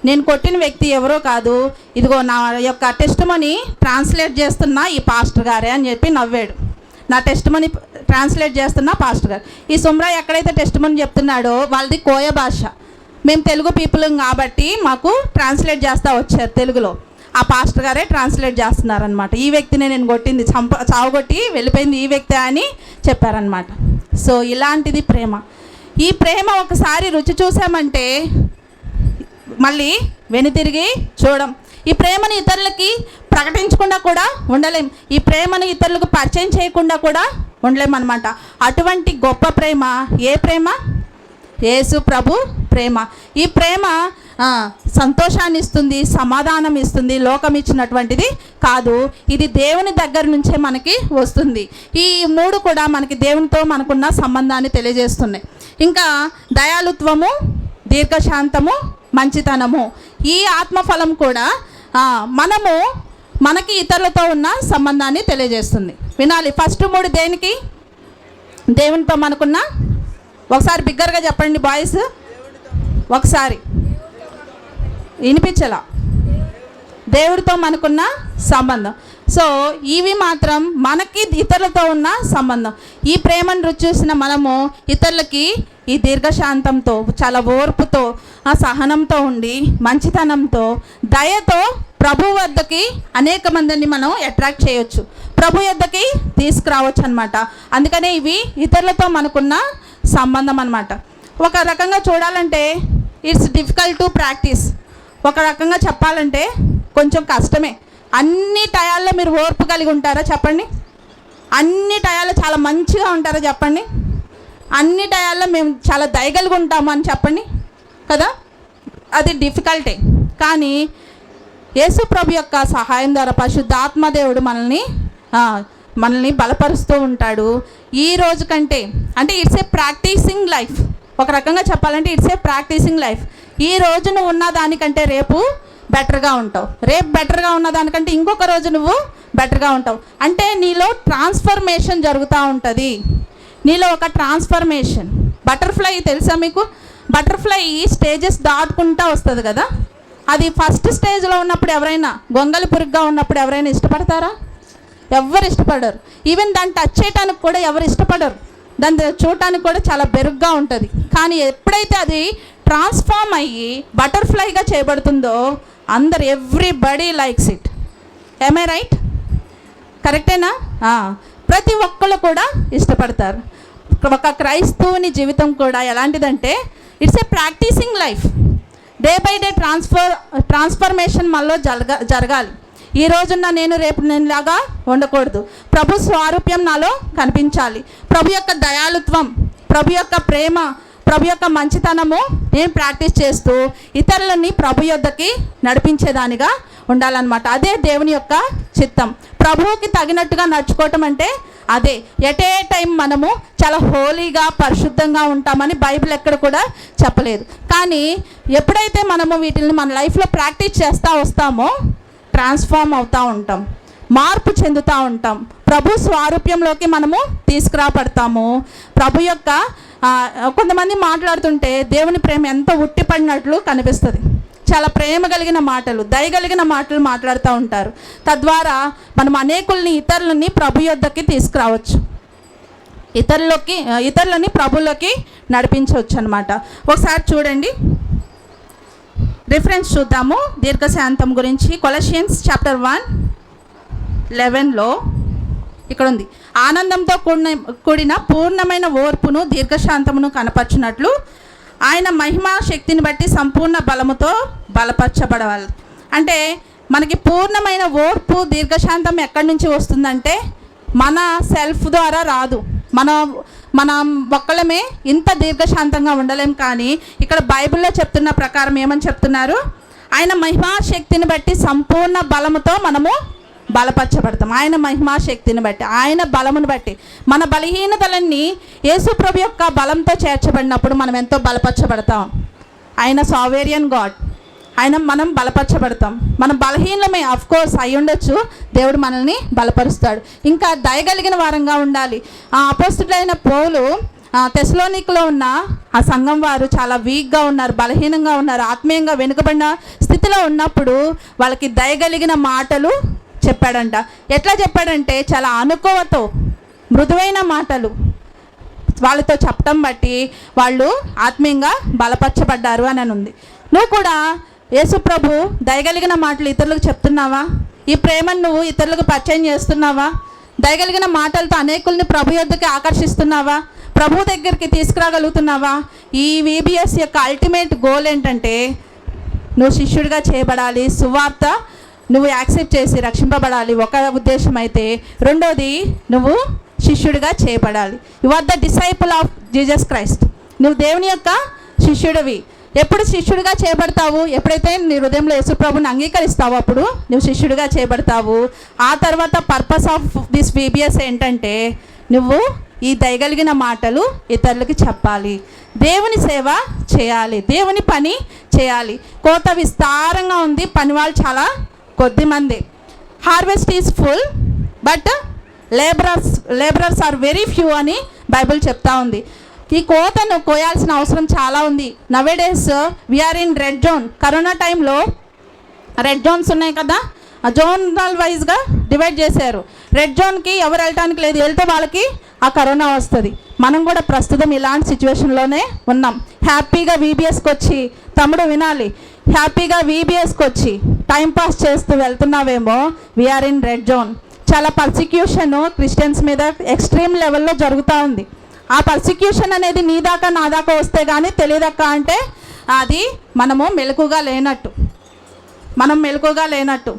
నేను కొట్టిన వ్యక్తి ఎవరో కాదు, ఇదిగో నా యొక్క టెస్టిమనీ ట్రాన్స్లేట్ చేస్తున్న ఈ పాస్టర్ గారే అని చెప్పి నవ్వాడు. నా టెస్టిమనీ ట్రాన్స్లేట్ చేస్తున్న పాస్టర్ గారు. ఈ సుమ్రా ఎక్కడైతే టెస్టిమనీ చెప్తున్నాడో వాళ్ళది కోయ భాష, మేము తెలుగు పీపుల్ కాబట్టి మాకు ట్రాన్స్లేట్ చేస్తూ వచ్చారు తెలుగులో. ఆ పాస్టర్ గారే ట్రాన్స్లేట్ చేస్తున్నారనమాట. ఈ వ్యక్తిని నేను కొట్టింది, చావుగొట్టి వెళ్ళిపోయింది ఈ వ్యక్తి అని చెప్పారనమాట. సో ఇలాంటిది ప్రేమ. ఈ ప్రేమ ఒకసారి రుచి చూసామంటే మళ్ళీ వెనుతిరిగి చూడం. ఈ ప్రేమను ఇతరులకి ప్రకటించకుండా కూడా ఉండలేం, ఈ ప్రేమను ఇతరులకు పరిచయం చేయకుండా కూడా ఉండలేమన్నమాట. అటువంటి గొప్ప ప్రేమ ఏ ప్రేమ? యేసు ప్రభు ప్రేమ. ఈ ప్రేమ సంతోషాన్ని ఇస్తుంది, సమాధానం ఇస్తుంది, లోకం ఇచ్చినటువంటిది కాదు. ఇది దేవుని దగ్గర నుంచే మనకి వస్తుంది. ఈ 3 కూడా మనకి దేవునితో మనకున్న సంబంధాన్ని తెలియజేస్తున్నాయి. ఇంకా దయాలుత్వము, దీర్ఘశాంతము, మంచితనము, ఈ ఆత్మఫలం కూడా మనకి ఇతరులతో ఉన్న సంబంధాన్ని తెలియజేస్తుంది. వినాలి. ఫస్ట్ 3 దేనికి? దేవునితో మనకున్న, ఒకసారి బిగ్గరగా చెప్పండి బాయ్స్, ఒకసారి వినిపించలా, దేవుడితో మనకున్న సంబంధం. సో ఇవి మాత్రం మనకి ఇతరులతో ఉన్న సంబంధం. ఈ ప్రేమను రుచి చూసిన మనము ఇతరులకి ఈ దీర్ఘశాంతంతో, చాలా ఓర్పుతో, సహనంతో ఉండి, మంచితనంతో, దయతో ప్రభు వద్దకి అనేక మందిని మనం అట్రాక్ట్ చేయొచ్చు, ప్రభు వద్దకి తీసుకురావచ్చు అనమాట. అందుకనే ఇవి ఇతరులతో మనకున్న సంబంధం అన్నమాట. ఒక రకంగా చూడాలంటే ఇట్స్ డిఫికల్ట్ టు ప్రాక్టీస్. ఒక రకంగా చెప్పాలంటే కొంచెం కష్టమే. అన్ని టయాల్లో మీరు ఓర్పు కలిగి ఉంటారా చెప్పండి? అన్ని టయాల్లో చాలా మంచిగా ఉంటారా చెప్పండి? అన్ని టయాల్లో మేము చాలా దయగలిగి ఉంటాము అని చెప్పండి కదా, అది డిఫికల్టే. కానీ యేసు ప్రభు యొక్క సహాయం ద్వారా పరిశుద్ధాత్మ దేవుడు మనల్ని బలపరుస్తూ ఉంటాడు. ఈ రోజు కంటే, అంటే ఇట్స్ ఏ ప్రాక్టీసింగ్ లైఫ్. ఒక రకంగా చెప్పాలంటే ఇట్స్ ఏ ప్రాక్టీసింగ్ లైఫ్. ఈ రోజు నువ్వు ఉన్న దానికంటే రేపు బెటర్గా ఉంటావు, రేపు బెటర్గా ఉన్న దానికంటే ఇంకొక రోజు నువ్వు బెటర్గా ఉంటావు. అంటే నీలో ట్రాన్స్ఫర్మేషన్ జరుగుతూ ఉంటుంది, నీలో ఒక ట్రాన్స్ఫర్మేషన్. బటర్ఫ్లై తెలుసా మీకు? బటర్ఫ్లై స్టేజెస్ దాటుకుంటూ వస్తుంది కదా. అది ఫస్ట్ స్టేజ్లో ఉన్నప్పుడు ఎవరైనా, గొంగలి పురుగుగా ఉన్నప్పుడు ఎవరైనా ఇష్టపడతారా? ఎవరు ఇష్టపడరు. ఈవెన్ దాన్ని టచ్ చేయడానికి కూడా ఎవరు ఇష్టపడరు, దాన్ని చూడటానికి కూడా చాలా బెరుగ్గా ఉంటుంది. కానీ ఎప్పుడైతే అది ట్రాన్స్ఫార్మ్ అయ్యి బటర్ఫ్లైగా చేయబడుతుందో అందరు, ఎవ్రీబడీ లైక్స్ ఇట్. ఏమ్ ఐ రైట్? కరెక్టేనా? ప్రతి ఒక్కళ్ళు కూడా ఇష్టపడతారు. ఒక క్రైస్తవుని జీవితం కూడా ఎలాంటిదంటే it's a practising life. Day by day transformation మనలో జరగాలి. ఈ రోజున్న నేను రేపు నేనులాగా ఉండకూడదు. ప్రభు స్వారూప్యం నాలో కనిపించాలి. ప్రభు యొక్క దయాలుత్వం, ప్రభు యొక్క ప్రేమ ప్రభు యొక్క మంచితనము నేను ప్రాక్టీస్ చేస్తూ ఇతరులని ప్రభు యొద్దకి నడిపించేదానిగా ఉండాలన్నమాట. అదే దేవుని యొక్క చిత్తం. ప్రభువుకి తగినట్టుగా నడుచుకోవటం అంటే అదే. ఎట్ ఏ టైం మనము చాలా హోలీగా పరిశుద్ధంగా ఉంటామని బైబిల్ ఎక్కడ కూడా చెప్పలేదు. కానీ ఎప్పుడైతే మనము వీటిని మన లైఫ్లో ప్రాక్టీస్ చేస్తూ వస్తామో ట్రాన్స్ఫార్మ్ అవుతూ ఉంటాం, మార్పు చెందుతూ ఉంటాం, ప్రభు స్వారూప్యంలోకి మనము తీసుకురాబడతాము. ప్రభు యొక్క కొంతమంది మాట్లాడుతుంటే దేవుని ప్రేమ ఎంత ఉట్టిపడినట్లు కనిపిస్తుంది. చాలా ప్రేమ కలిగిన మాటలు, దయగలిగిన మాటలు మాట్లాడుతూ ఉంటారు. తద్వారా మనం అనేకుల్ని ఇతరులని ప్రభు యొద్దకి తీసుకురావచ్చు, ఇతరులని ప్రభులోకి నడిపించవచ్చు అనమాట. ఒకసారి చూడండి, రిఫరెన్స్ చూద్దాము దీర్ఘశాంతం గురించి. కొలషియన్స్ చాప్టర్ 1:11లో ఇక్కడ ఉంది, ఆనందంతో కూడిన పూర్ణమైన ఓర్పును దీర్ఘశాంతమును కనపరచునట్లు ఆయన మహిమా శక్తిని బట్టి సంపూర్ణ బలముతో బలపరచబడవాలి. అంటే మనకి పూర్ణమైన ఓర్పు దీర్ఘశాంతం ఎక్కడి నుంచి వస్తుందంటే మన సెల్ఫ్ ద్వారా రాదు. మనం ఒక్కళ్ళమే ఇంత దీర్ఘశాంతంగా ఉండలేం. కానీ ఇక్కడ బైబిల్లో చెప్తున్న ప్రకారం ఏమని చెప్తున్నారు, ఆయన మహిమా శక్తిని బట్టి సంపూర్ణ బలముతో మనము బలపరచబడతాం. ఆయన మహిమా శక్తిని బట్టి, ఆయన బలమును బట్టి. మన బలహీనతలన్నీ యేసుప్రభు యొక్క బలంతో చేర్చబడినప్పుడు మనం ఎంతో బలపరచబడతాం. ఆయన సావేరియన్ గాడ్, మనం బలపరచబడతాం. మనం బలహీనమే ఆఫ్ కోర్స్ అయి ఉండొచ్చు, దేవుడు మనల్ని బలపరుస్తాడు. ఇంకా దయగలిగిన వారంగా ఉండాలి. అపోస్తలుడైన పౌలు తెస్సలోనికలో ఉన్న ఆ సంఘం వారు చాలా వీక్గా ఉన్నారు, బలహీనంగా ఉన్నారు, ఆత్మీయంగా వెనుకబడిన స్థితిలో ఉన్నప్పుడు వాళ్ళకి దయగలిగిన మాటలు చెప్పాడంట. ఎట్లా చెప్పాడంటే చాలా అనుకోవతో మృదువైన మాటలు వాళ్ళతో చెప్పడం బట్టి వాళ్ళు ఆత్మీయంగా బలపరచబడ్డారు అని ఉంది. నువ్వు కూడా యేసుప్రభు దయగలిగిన మాటలు ఇతరులకు చెప్తున్నావా? ఈ ప్రేమను నువ్వు ఇతరులకు పరిచయం చేస్తున్నావా? దయగలిగిన మాటలతో అనేకుల్ని ప్రభు యొద్దకి ఆకర్షిస్తున్నావా? ప్రభు దగ్గరికి తీసుకురాగలుగుతున్నావా? ఈ VBS యొక్క అల్టిమేట్ గోల్ ఏంటంటే నువ్వు శిష్యుడిగా చేయబడాలి, సువార్త నువ్వు యాక్సెప్ట్ చేసి రక్షింపబడాలి, ఒక ఉద్దేశం అయితే. రెండోది, నువ్వు శిష్యుడిగా చేయబడాలి. You are the disciple of Jesus Christ. నువ్వు దేవుని యొక్క శిష్యుడివి. ఎప్పుడు శిష్యుడిగా చేయబడతావు? ఎప్పుడైతే నీ హృదయంలో యేసుప్రభుని అంగీకరిస్తావో అప్పుడు నువ్వు శిష్యుడిగా చేయబడతావు. ఆ తర్వాత పర్పస్ ఆఫ్ దిస్ VBS ఏంటంటే నువ్వు ఈ దయగలిగిన మాటలు ఇతరులకి చెప్పాలి, దేవుని సేవ చేయాలి, దేవుని పని చేయాలి. కోత విస్తారంగా ఉంది, పని వాళ్ళు చాలా కొద్ది మంది. Harvest is full but labourers are very few అని బైబిల్ చెప్తా ఉంది. ఈ కోతను కోయాల్సిన అవసరం చాలా ఉంది. Nowadays we are in red zone. Corona టైంలో రెడ్ జోన్స్ ఉన్నాయి కదా, ఆ జోనల్ వైజ్గా డివైడ్ చేశారు. రెడ్ జోన్కి ఎవరు వెళ్ళటానికి లేదు, వెళ్తే వాళ్ళకి ఆ కరోనా వస్తుంది. మనం కూడా ప్రస్తుతం ఇలాంటి సిచ్యువేషన్లోనే ఉన్నాం. హ్యాపీగా VBSకి వచ్చి, తమ్ముడు వినాలి, హ్యాపీగా VBSకి వచ్చి టైంపాస్ చేస్తూ వెళ్తున్నావేమో, వీఆర్ ఇన్ రెడ్ జోన్. చాలా పర్సిక్యూషన్ క్రిస్టియన్స్ మీద ఎక్స్ట్రీమ్ లెవెల్లో జరుగుతూ ఉంది. ఆ పర్సిక్యూషన్ అనేది నీ దాకా నా దాకా వస్తే కానీ తెలియదక్క అంటే అది మనము మెలకుగా లేనట్టు.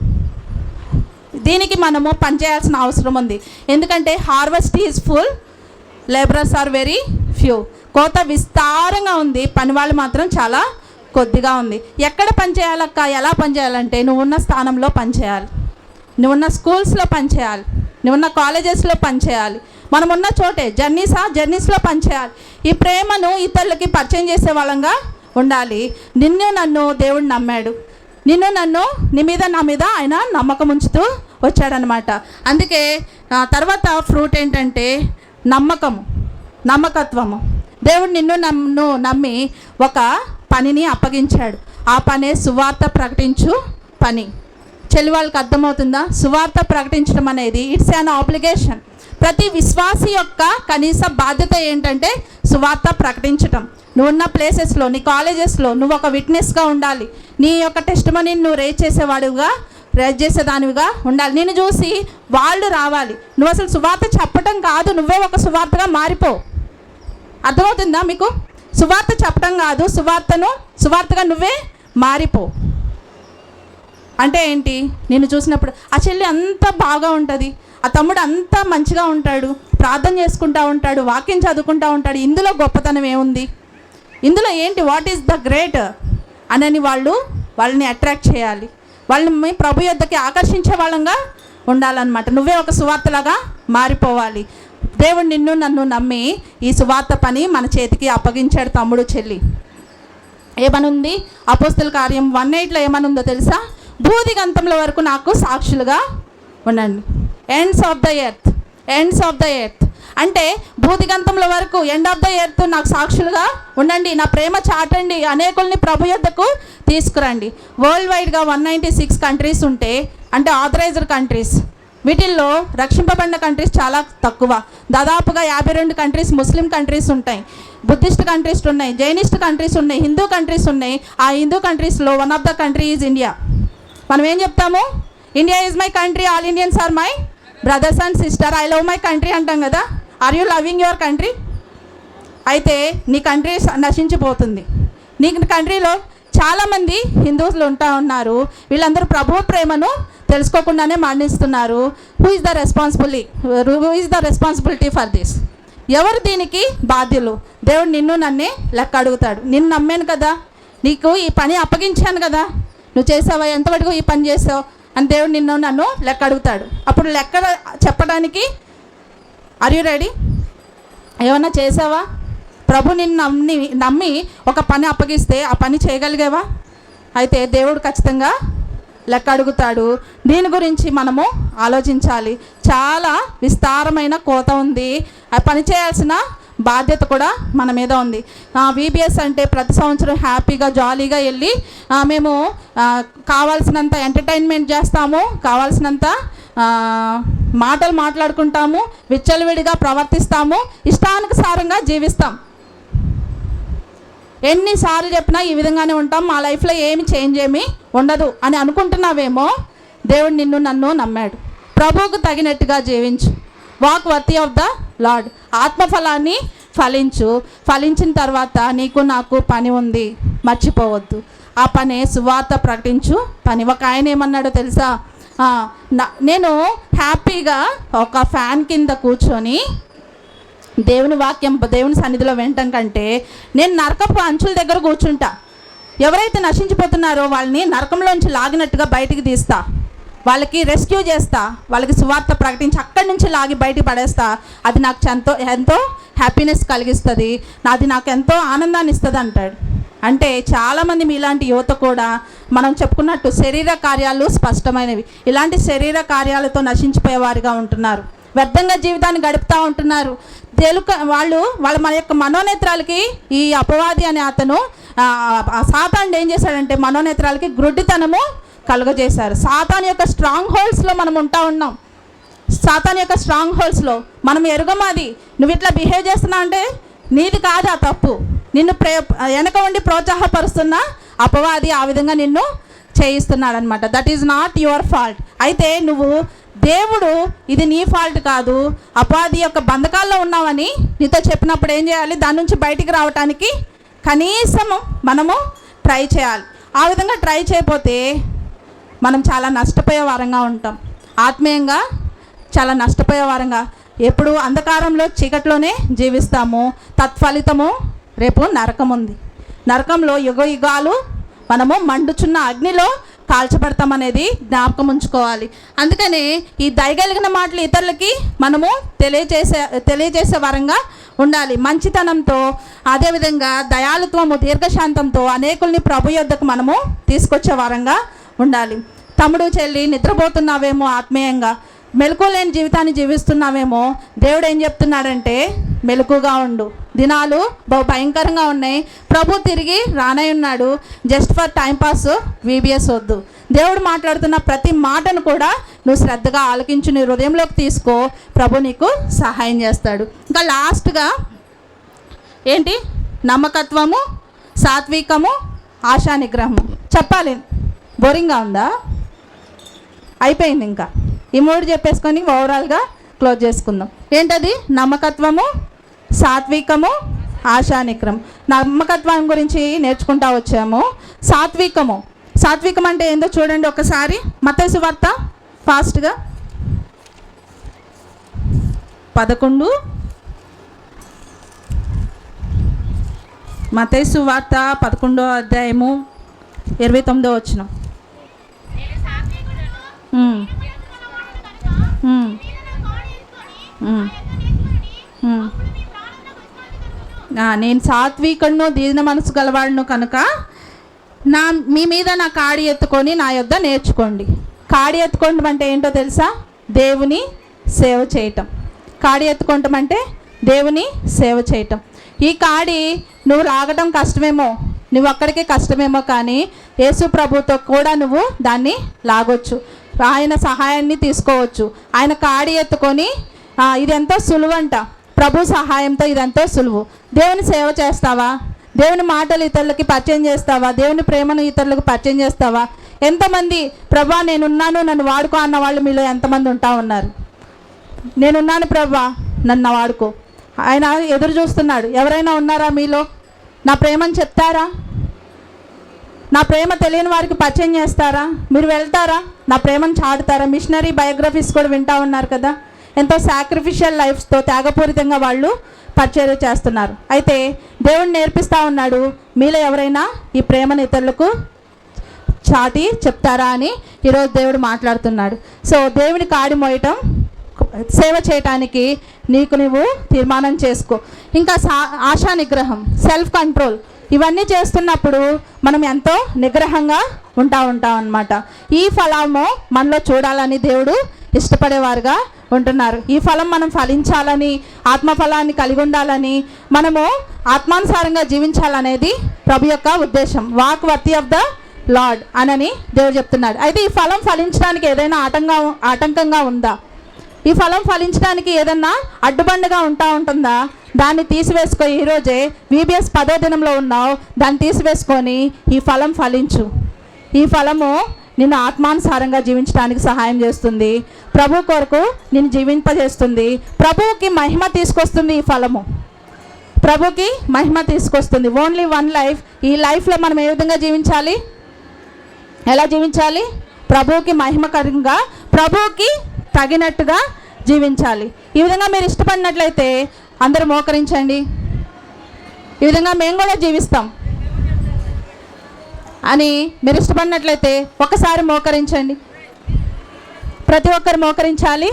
దీనికి మనము పనిచేయాల్సిన అవసరం ఉంది. ఎందుకంటే harvest is full, labourers are very few. కోత విస్తారంగా ఉంది, పని వాళ్ళు మాత్రం చాలా కొద్దిగా ఉంది. ఎక్కడ పనిచేయాలక్క, ఎలా పనిచేయాలంటే నువ్వున్న స్థానంలో పనిచేయాలి, నువ్వున్న స్కూల్స్లో పనిచేయాలి, నువ్వున్న కాలేజెస్లో పనిచేయాలి, మనమున్న చోటే జర్నీస్లో పనిచేయాలి. ఈ ప్రేమను ఇతరులకి పరిచయం చేసే వాళ్ళంగా ఉండాలి. నన్ను దేవుడు నమ్మాడు, నీ మీద నా మీద ఆయన నమ్మకం ఉంచుతూ వచ్చాడనమాట. అందుకే తర్వాత ఫ్రూట్ ఏంటంటే నమ్మకత్వము. దేవుడు నన్ను నమ్మి ఒక పనిని అప్పగించాడు. ఆ పనే సువార్త ప్రకటించు పని. చెల్లి వాళ్ళకి అర్థమవుతుందా? సువార్త ప్రకటించడం అనేది ఇట్స్ అన్ ఆబ్లిగేషన్. ప్రతి విశ్వాసి యొక్క కనీస బాధ్యత ఏంటంటే సువార్త ప్రకటించటం. నువ్వున్న ప్లేసెస్లో, నీ కాలేజెస్లో నువ్వు ఒక విట్నెస్గా ఉండాలి. నీ యొక్క టెస్టిమనీని నువ్వు రేజ్ చేసేదానివిగా ఉండాలి. నిన్ను చూసి వాళ్ళు రావాలి. నువ్వు అసలు సువార్త చెప్పటం కాదు, నువ్వే ఒక సువార్తగా మారిపో. అర్థమవుతుందా మీకు? సువార్త చెప్పటం కాదు, సువార్తగా నువ్వే మారిపో. అంటే ఏంటి? నిన్ను చూసినప్పుడు ఆ చెల్లి అంత బాగా ఉంటుంది, ఆ తమ్ముడు అంతా మంచిగా ఉంటాడు, ప్రార్థన చేసుకుంటూ ఉంటాడు, వాక్యం చదువుకుంటూ ఉంటాడు, ఇందులో గొప్పతనం ఏముంది? ఇందులో ఏంటి, వాట్ ఈస్ ద గ్రేట్ అని వాళ్ళని అట్రాక్ట్ చేయాలి, వాళ్ళని ప్రభు యొద్దకి ఆకర్షించే వాళ్ళంగా ఉండాలన్నమాట. నువ్వే ఒక సువార్తలాగా మారిపోవాలి. దేవుడు నిన్ను నన్ను నమ్మి ఈ సువార్త పని మన చేతికి అప్పగించాడు. తమ్ముడు చెల్లి ఏమనుంది, అపోస్తల కార్యం 1:8 ఏమనుందో తెలుసా? భూదిగంతముల వరకు నాకు సాక్షులుగా ఉండండి. ఎండ్స్ ఆఫ్ ద ఎర్త్ అంటే భూదిగంతముల వరకు, ఎండ్ ఆఫ్ ద ఎర్త్ నాకు సాక్షులుగా ఉండండి, నా ప్రేమ చాటండి, అనేకుల్ని ప్రభు యొద్దకు తీసుకురండి. వరల్డ్ వైడ్గా 196 కంట్రీస్ ఉంటే, అంటే ఆథరైజ్డ్ కంట్రీస్, వీటిల్లో రక్షింపబడిన కంట్రీస్ చాలా తక్కువ. దాదాపుగా 52 కంట్రీస్ ముస్లిం కంట్రీస్ ఉంటాయి, బుద్ధిస్ట్ కంట్రీస్ ఉన్నాయి, జైనిస్ట్ కంట్రీస్ ఉన్నాయి, హిందూ కంట్రీస్ ఉన్నాయి. ఆ హిందూ కంట్రీస్లో one of the country is India. మనం ఏం చెప్తాము? India is my country, all Indians are my brothers and sister, I love my country అంటాం కదా. Are you loving your country? అయితే నీ కంట్రీ నశించిపోతుంది. నీ కంట్రీలో చాలామంది హిందూస్లు ఉన్నారు, వీళ్ళందరూ ప్రభు ప్రేమను తెలుసుకోకుండానే మరణిస్తున్నారు. Who is the responsibility for this? ఎవరు దీనికి బాధ్యులు? దేవుడు నిన్ను నన్నే లెక్క అడుగుతాడు. నిన్ను నమ్మాను కదా, నీకు ఈ పని అప్పగించాను కదా, నువ్వు చేసావా, ఎంతవరకు ఈ పని చేసావు అని దేవుడు నన్ను లెక్క అడుగుతాడు. అప్పుడు లెక్క చెప్పడానికి ఆర్ యు రెడీ? ఏమన్నా చేసావా? ప్రభు నిన్ను నమ్మి ఒక పని అప్పగిస్తే ఆ పని చేయగలిగావా? అయితే దేవుడు ఖచ్చితంగా లెక్క అడుగుతాడు. దీని గురించి మనము ఆలోచించాలి. చాలా విస్తారమైన కోత ఉంది, ఆ పని చేయాల్సిన బాధ్యత కూడా మన మీద ఉంది. VBS అంటే ప్రతి సంవత్సరం హ్యాపీగా జాలీగా వెళ్ళి మేము కావాల్సినంత ఎంటర్టైన్మెంట్ చేస్తాము, కావాల్సినంత మాటలు మాట్లాడుకుంటాము, విచ్చలవిడిగా ప్రవర్తిస్తాము, ఇష్టానుసారంగా జీవిస్తాం. ఎన్నిసార్లు చెప్పినా ఈ విధంగానే ఉంటాం, మా లైఫ్లో ఏమి చేంజ్ ఉండదు అని అనుకుంటున్నావేమో. దేవుడు నిన్ను నన్ను నమ్మాడు. ప్రభువుకు తగినట్టుగా జీవించు, walk worthy of the Lord. ఆత్మఫలాన్ని ఫలించిన తర్వాత నీకు నాకు పని ఉంది, మర్చిపోవద్దు. ఆ పనే సువార్త ప్రకటించు పని. ఒక ఆయన ఏమన్నాడో తెలుసా? నేను హ్యాపీగా ఒక ఫ్యాన్ కింద కూర్చొని దేవుని వాక్యం దేవుని సన్నిధిలో వినటం కంటే నేను నరకపు అంచుల దగ్గర కూర్చుంటా. ఎవరైతే నశించిపోతున్నారో వాళ్ళని నరకంలోంచి లాగినట్టుగా బయటికి తీస్తా, వాళ్ళకి రెస్క్యూ చేస్తా, వాళ్ళకి సువార్త ప్రకటించి అక్కడి నుంచి లాగి బయటికి పడేస్తా. అది నాకు ఎంతో హ్యాపీనెస్ కలిగిస్తుంది, అది నాకు ఎంతో ఆనందాన్ని ఇస్తుంది అంటాడు. అంటే చాలామంది మీలాంటి యువత కూడా మనం చెప్పుకున్నట్టు శరీర కార్యాలు స్పష్టమైనవి, ఇలాంటి శరీర కార్యాలతో నశించిపోయేవారుగా ఉంటున్నారు, వ్యర్థంగా జీవితాన్ని గడుపుతూ ఉంటున్నారు. వాళ్ళ మన యొక్క మనోనేత్రాలకి ఈ అపవాది అనే అతను సాతాను ఏం చేశాడంటే మనోనేత్రాలకి గ్రుడ్డితనము కలుగజేశారు. సాతాను యొక్క స్ట్రాంగ్ హోల్డ్స్లో మనం ఉన్నాం. సాతాను యొక్క స్ట్రాంగ్ హోల్డ్స్లో మనం ఎరుగమాది. నువ్వు ఇట్లా బిహేవ్ చేస్తున్నావు అంటే నీది కాదు ఆ తప్పు, నిన్ను వెనక ఉండి ప్రోత్సాహపరుస్తున్న అపవాది ఆ విధంగా నిన్ను చేయిస్తున్నాడు అనమాట. That is not your fault. అయితే నువ్వు దేవుడు ఇది నీ ఫాల్ట్ కాదు, అపవాది యొక్క బంధకాల్లో ఉన్నావని నీతో చెప్పినప్పుడు ఏం చేయాలి? దాని నుంచి బయటికి రావటానికి కనీసం మనము ట్రై చేయాలి. ఆ విధంగా ట్రై చేయకపోతే మనం చాలా నష్టపోయే వారంగా ఉంటాం, ఆత్మీయంగా చాలా నష్టపోయే వారంగా. ఎప్పుడు అంధకారంలో చీకట్లోనే జీవిస్తాము, తత్ఫలితము రేపు నరకం ఉంది. నరకంలో యుగాలు మనము మండుచున్న అగ్నిలో కాల్చబడతామనేది జ్ఞాపకం ఉంచుకోవాలి. అందుకనే ఈ దయగలిగిన మాటలు ఇతరులకి మనము తెలియజేసే వరంగా ఉండాలి. మంచితనంతో, అదేవిధంగా దయాళుత్వము, దీర్ఘశాంతంతో అనేకుల్ని ప్రభు యొద్దకు మనము తీసుకొచ్చే వరంగా ఉండాలి. తమ్ముడు చెల్లి నిద్రపోతున్నావేమో, ఆత్మీయంగా మెలకువలేని జీవితాన్ని జీవిస్తున్నావేమో, దేవుడు ఏం చెప్తున్నాడంటే మెలకుగా ఉండు, దినాలు బహు భయంకరంగా ఉన్నాయి, ప్రభు తిరిగి రానై ఉన్నాడు. జస్ట్ ఫర్ టైంపాస్ VBS వద్దు. దేవుడు మాట్లాడుతున్న ప్రతి మాటను కూడా నువ్వు శ్రద్ధగా ఆలకించు, నీ హృదయంలోకి తీసుకో, ప్రభు నీకు సహాయం చేస్తాడు. ఇంకా లాస్ట్గా ఏంటి? నమ్మకత్వము, సాత్వికము, ఆశా నిగ్రహము. చెప్పాలి, బోరింగ్గా ఉందా? అయిపోయింది. ఇంకా ఈ మూడు చెప్పేసుకొని ఓవరాల్గా క్లోజ్ చేసుకుందాం. ఏంటది? నమ్మకత్వము, సాత్వికము, ఆశా నిగ్రహం. నమ్మకత్వం గురించి నేర్చుకుంటా వచ్చాము. సాత్వికం అంటే ఏందో చూడండి ఒకసారి. మత్తయి సువార్త ఫాస్ట్గా 11 మత్తయి సువార్త 11వ అధ్యాయము 29వ వచనం. నేను సాత్వికుడును దీన మనసు గలవాడును కనుక మీ మీద నా కాడి ఎత్తుకొని నా యొద్ద నేర్చుకోండి. కాడి ఎత్తుకోవడం అంటే ఏంటో తెలుసా? దేవుని సేవ చేయటం. కాడి ఎత్తుకోవటం అంటే దేవుని సేవ చేయటం. ఈ కాడి నువ్వు లాగటం కష్టమేమో, నువ్వు అక్కడికే కష్టమేమో, కానీ యేసు ప్రభుతో కూడా నువ్వు దాన్ని లాగొచ్చు. ఆయన సహాయాన్ని తీసుకోవచ్చు. ఆయన కాడి ఎత్తుకొని ఇది ఎంతో సులువంట. ప్రభు సహాయంతో ఇదెంతో సులువు. దేవుని సేవ చేస్తావా? దేవుని మాటలు ఇతరులకి పరిచయం చేస్తావా? దేవుని ప్రేమను ఇతరులకు పరిచయం చేస్తావా? ఎంతమంది ప్రభా నేనున్నాను నన్ను వాడుకో అన్న వాళ్ళు మీలో ఎంతమంది ఉన్నారు? నేనున్నాను ప్రభా నన్ను వాడుకో. ఆయన ఎదురు చూస్తున్నాడు. ఎవరైనా ఉన్నారా మీలో? నా ప్రేమను చెప్తారా? నా ప్రేమ తెలియని వారికి పరిచయం చేస్తారా? మీరు వెళ్తారా? నా ప్రేమను చాటుతారా? మిషనరీ బయోగ్రఫీస్ కూడా వింటూ ఉన్నారు కదా. ఎంతో సాక్రిఫిషియల్ లైఫ్స్తో త్యాగపూరితంగా వాళ్ళు పరిచర్య చేస్తున్నారు. అయితే దేవుడు నేర్పిస్తూ ఉన్నాడు, మీలో ఎవరైనా ఈ ప్రేమను ఇతరులకు చాటి చెప్తారా అని ఈరోజు దేవుడు మాట్లాడుతున్నాడు. సో దేవుని కాడి మోయటం, సేవ చేయటానికి నువ్వు తీర్మానం చేసుకో. ఇంకా ఆశా నిగ్రహం, సెల్ఫ్ కంట్రోల్, ఇవన్నీ చేస్తున్నప్పుడు మనం ఎంతో నిగ్రహంగా ఉంటాం అన్నమాట. ఈ ఫలము మనలో చూడాలని దేవుడు ఇష్టపడేవారుగా ఉంటున్నారు. ఈ ఫలం మనం ఫలించాలని, ఆత్మఫలాన్ని కలిగి ఉండాలని, మనము ఆత్మానుసారంగా జీవించాలనేది ప్రభు యొక్క ఉద్దేశం. వాక్ వర్తి ఆఫ్ ద లార్డ్ అనని దేవుడు చెప్తున్నాడు. అయితే ఈ ఫలం ఫలించడానికి ఏదైనా ఆటంకంగా ఉందా? ఈ ఫలం ఫలించడానికి ఏదన్నా అడ్డుబండగా ఉంటుందా? దాన్ని తీసివేసుకో. ఈరోజే VBS 10వ దినంలో ఉన్నావు, దాన్ని తీసివేసుకొని ఈ ఫలం ఫలించు. ఈ ఫలము నిన్ను ఆత్మానుసారంగా జీవించడానికి సహాయం చేస్తుంది. ప్రభు కొరకు నిన్ను జీవింపజేస్తుంది. ప్రభువుకి మహిమ తీసుకొస్తుంది. ఈ ఫలము ప్రభుకి మహిమ తీసుకొస్తుంది. Only one life. ఈ లైఫ్లో మనం ఏ విధంగా జీవించాలి? ఎలా జీవించాలి? ప్రభువుకి మహిమకరంగా, ప్రభువుకి తగినట్టుగా జీవించాలి. ఈ విధంగా మీరు ఇష్టపడినట్లయితే అందరూ మోకరించండి. ఈ విధంగా మేము కూడా జీవిస్తాం అని మీరు ఇష్టపడినట్లయితే ఒకసారి మోకరించండి. ప్రతి ఒక్కరు మోకరించాలి.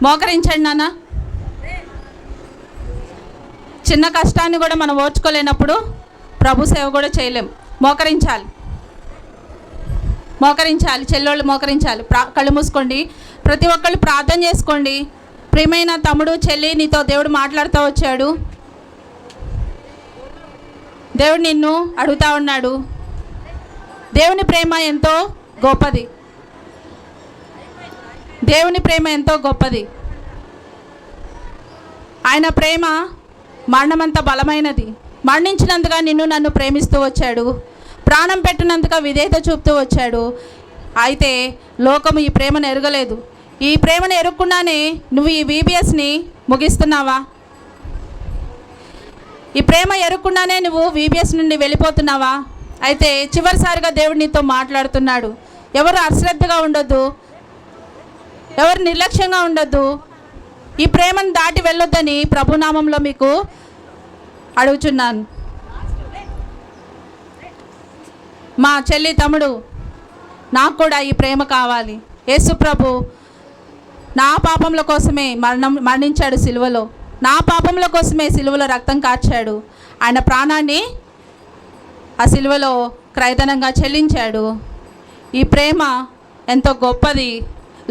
మోకరించండి నాన్న. చిన్న కష్టాన్ని కూడా మనం ఓర్చుకోలేనప్పుడు ప్రభు సేవ కూడా చేయలేం. మోకరించాలి. చెల్లోళ్ళు మోకరించాలి. కళ్ళు మూసుకోండి. ప్రతి ఒక్కళ్ళు ప్రార్థన చేసుకోండి. ప్రియమైన తమ్ముడు, చెల్లి, నీతో దేవుడు మాట్లాడుతూ వచ్చాడు. దేవుడు నిన్ను అడుగుతూ ఉన్నాడు. దేవుని ప్రేమ ఎంతో గొప్పది. దేవుని ప్రేమ ఎంతో గొప్పది. ఆయన ప్రేమ మరణమంత బలమైనది. మరణించినందుగా నన్ను ప్రేమిస్తూ వచ్చాడు. ప్రాణం పెట్టినందుగా విధేయత చూపుతూ వచ్చాడు. అయితే లోకము ఈ ప్రేమను ఎరగలేదు. ఈ ప్రేమను ఎరుగకుండానే నువ్వు ఈ VBSని ముగిస్తున్నావా? ఈ ప్రేమ ఎరగకుండానే నువ్వు VBS నుండి వెళ్ళిపోతున్నావా? అయితే చివరిసారిగా దేవుడు నీతో మాట్లాడుతున్నాడు. ఎవరు అశ్రద్ధగా ఉండొద్దు, ఎవరు నిర్లక్ష్యంగా ఉండొద్దు. ఈ ప్రేమను దాటి వెళ్ళొద్దని ప్రభునామంలో మీకు అడుగుచున్నాను. మా చెల్లి, తమ్ముడు, నాకు కూడా ఈ ప్రేమ కావాలి. యేసు ప్రభు నా పాపముల కోసమే మరణించాడు సిలువలో. నా పాపముల కోసమే సిలువలో రక్తం కార్చాడు. ఆయన ప్రాణాన్ని ఆ సిలువలో క్రయధనంగా చెల్లించాడు. ఈ ప్రేమ ఎంతో గొప్పది.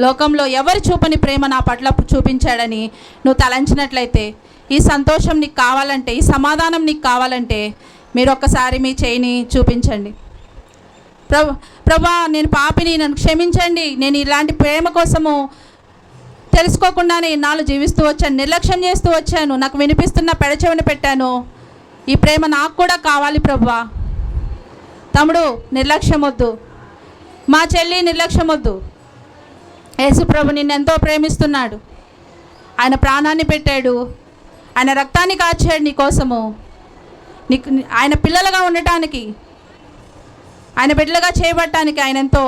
లోకంలో ఎవరు చూపని ప్రేమ నా పట్ల చూపించాడని నువ్వు తలంచినట్లయితే, ఈ సంతోషం నీకు కావాలంటే, ఈ సమాధానం నీకు కావాలంటే మీరు ఒక్కసారి మీ చేయిని చూపించండి. ప్రభా నేను పాపిని, నన్ను క్షమించండి. నేను ఇలాంటి ప్రేమ కోసము తెలుసుకోకుండానే ఇన్నాళ్ళు జీవిస్తూ వచ్చాను, నిర్లక్ష్యం చేస్తూ వచ్చాను, నాకు వినిపిస్తున్న పెడచెవిని పెట్టాను. ఈ ప్రేమ నాకు కూడా కావాలి ప్రభా. తమ్ముడు, నిర్లక్ష్యం వద్దు. మా చెల్లి, నిర్లక్ష్యం వద్దు. యేసు ప్రభు నిన్నెంతో ప్రేమిస్తున్నాడు. ఆయన ప్రాణాన్ని పెట్టాడు. ఆయన రక్తాన్ని కార్చాడు నీ కోసము. ఆయన పిల్లలుగా ఉండటానికి, ఆయన బిడ్డలుగా చేయబడటానికి ఆయన ఎంతో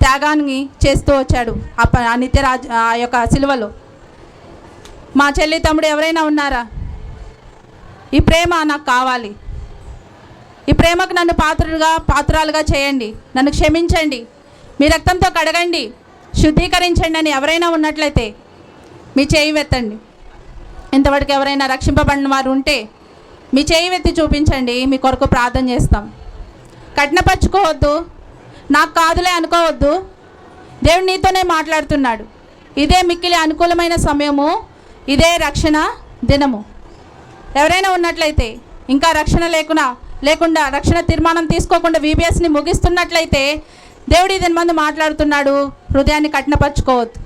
త్యాగాన్ని చేస్తూ వచ్చాడు ఆ నిత్యరాజ్ ఆ యొక్క సిలువలో. మా చెల్లి తమ్ముడు ఎవరైనా ఉన్నారా? ఈ ప్రేమ నాకు కావాలి, ఈ ప్రేమకు నన్ను పాత్రలుగా చేయండి, నన్ను క్షమించండి, మీ రక్తంతో కడగండి, శుద్ధీకరించండి అని ఎవరైనా ఉన్నట్లయితే మీ చేయి వెత్తండి. ఇంతవరకు ఎవరైనా రక్షింపబడిన వారు ఉంటే మీ చేయి వెత్తి చూపించండి, మీ కొరకు ప్రార్థన చేస్తాం. కఠినపరుచుకోవద్దు, నాకు కాదులే అనుకోవద్దు. దేవుడు నీతోనే మాట్లాడుతున్నాడు. ఇదే మిక్కిలి అనుకూలమైన సమయము, ఇదే రక్షణ దినము. ఎవరైనా ఉన్నట్లయితే ఇంకా రక్షణ లేకుండా రక్షణ తీర్మానం తీసుకోకుండా VBSని ముగిస్తున్నట్లయితే దేవుడు ఇది మంది మాట్లాడుతున్నాడు, హృదయాన్ని కఠినపరుచుకోవద్దు.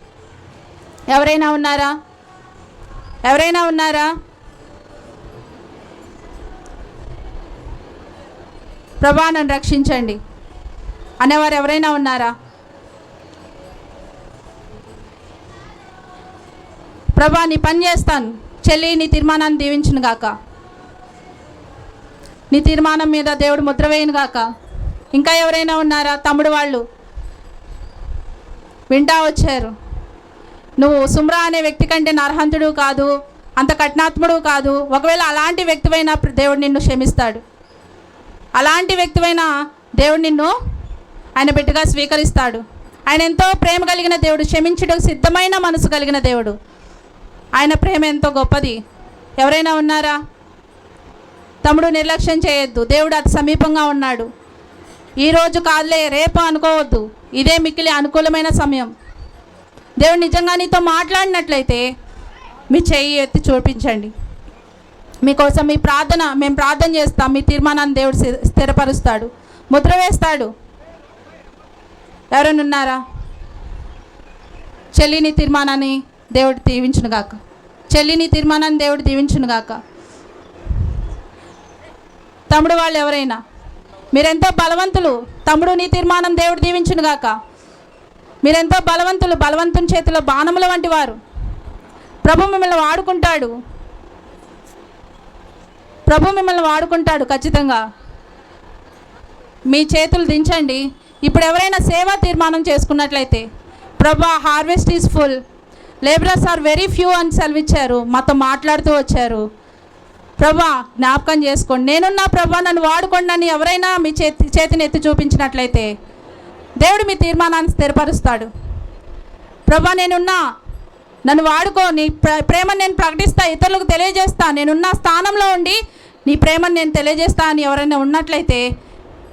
ఎవరైనా ఉన్నారా? ప్రభా నన్ను రక్షించండి అనేవారు ఎవరైనా ఉన్నారా? ప్రభా నీ పని చేస్తాను, చెల్లి నీ తీర్మానాన్ని దీవించును గాక, నీ తీర్మానం మీద దేవుడు ముద్ర వేయును గాక. ఇంకా ఎవరైనా ఉన్నారా? తమ్ముడు వాళ్ళు వింటా వచ్చారు, నువ్వు సుమ్రా అనే వ్యక్తి కంటే నరహంతుడు కాదు, అంత కఠినాత్ముడు కాదు. ఒకవేళ అలాంటి వ్యక్తివైనా దేవుడు నిన్ను క్షమిస్తాడు. అలాంటి వ్యక్తివైనా దేవుడు నిన్ను ఆయన బిడ్డగా స్వీకరిస్తాడు. ఆయన ఎంతో ప్రేమ కలిగిన దేవుడు, క్షమించుటకు సిద్ధమైన మనసు కలిగిన దేవుడు. ఆయన ప్రేమ ఎంతో గొప్పది. ఎవరైనా ఉన్నారా? తమ్ముడు నిర్లక్ష్యం చేయొద్దు, దేవుడు అతి సమీపంగా ఉన్నాడు. ఈరోజు కాదులే రేపు అనుకోవద్దు, ఇదే మిక్కిలి అనుకూలమైన సమయం. దేవుడు నిజంగా నీతో మాట్లాడినట్లయితే మీ చేయి ఎత్తి చూపించండి. మీకోసం మేము ప్రార్థన చేస్తాం. మీ తీర్మానాన్ని దేవుడు స్థిరపరుస్తాడు, ముద్ర వేస్తాడు. ఎవరైనా ఉన్నారా? చెల్లిని తీర్మానాన్ని దేవుడు దీవించునుగాక, చెల్లిని తీర్మానాన్ని దేవుడు దీవించునుగాక. తమ్ముడు వాళ్ళు ఎవరైనా, మీరెంతో బలవంతులు, తమ్ముడు నీ తీర్మానం దేవుడు దీవించునుగాక. మీరెంతో బలవంతులు, బలవంతుని చేతిలో బాణముల వంటి వారు. ప్రభు మిమ్మల్ని వాడుకుంటాడు ఖచ్చితంగా. మీ చేతులు దించండి. ఇప్పుడు ఎవరైనా సేవా తీర్మానం చేసుకున్నట్లయితే, ప్రభా harvest is full, labourers are very few అని సెలవిచ్చారు, మాతో మాట్లాడుతూ వచ్చారు. ప్రభా జ్ఞాపకం చేసుకోండి, నేనున్నా ప్రభా నన్ను వాడుకోండి అని ఎవరైనా మీ చేతిని ఎత్తి చూపించినట్లయితే దేవుడు మీ తీర్మానాన్ని స్థిరపరుస్తాడు. ప్రభా నన్ను వాడుకో, నీ ప్రేమను నేను ప్రకటిస్తా, ఇతరులకు తెలియజేస్తా, నేనున్న స్థానంలో ఉండి నీ ప్రేమను నేను తెలియజేస్తా అని ఎవరైనా ఉన్నట్లయితే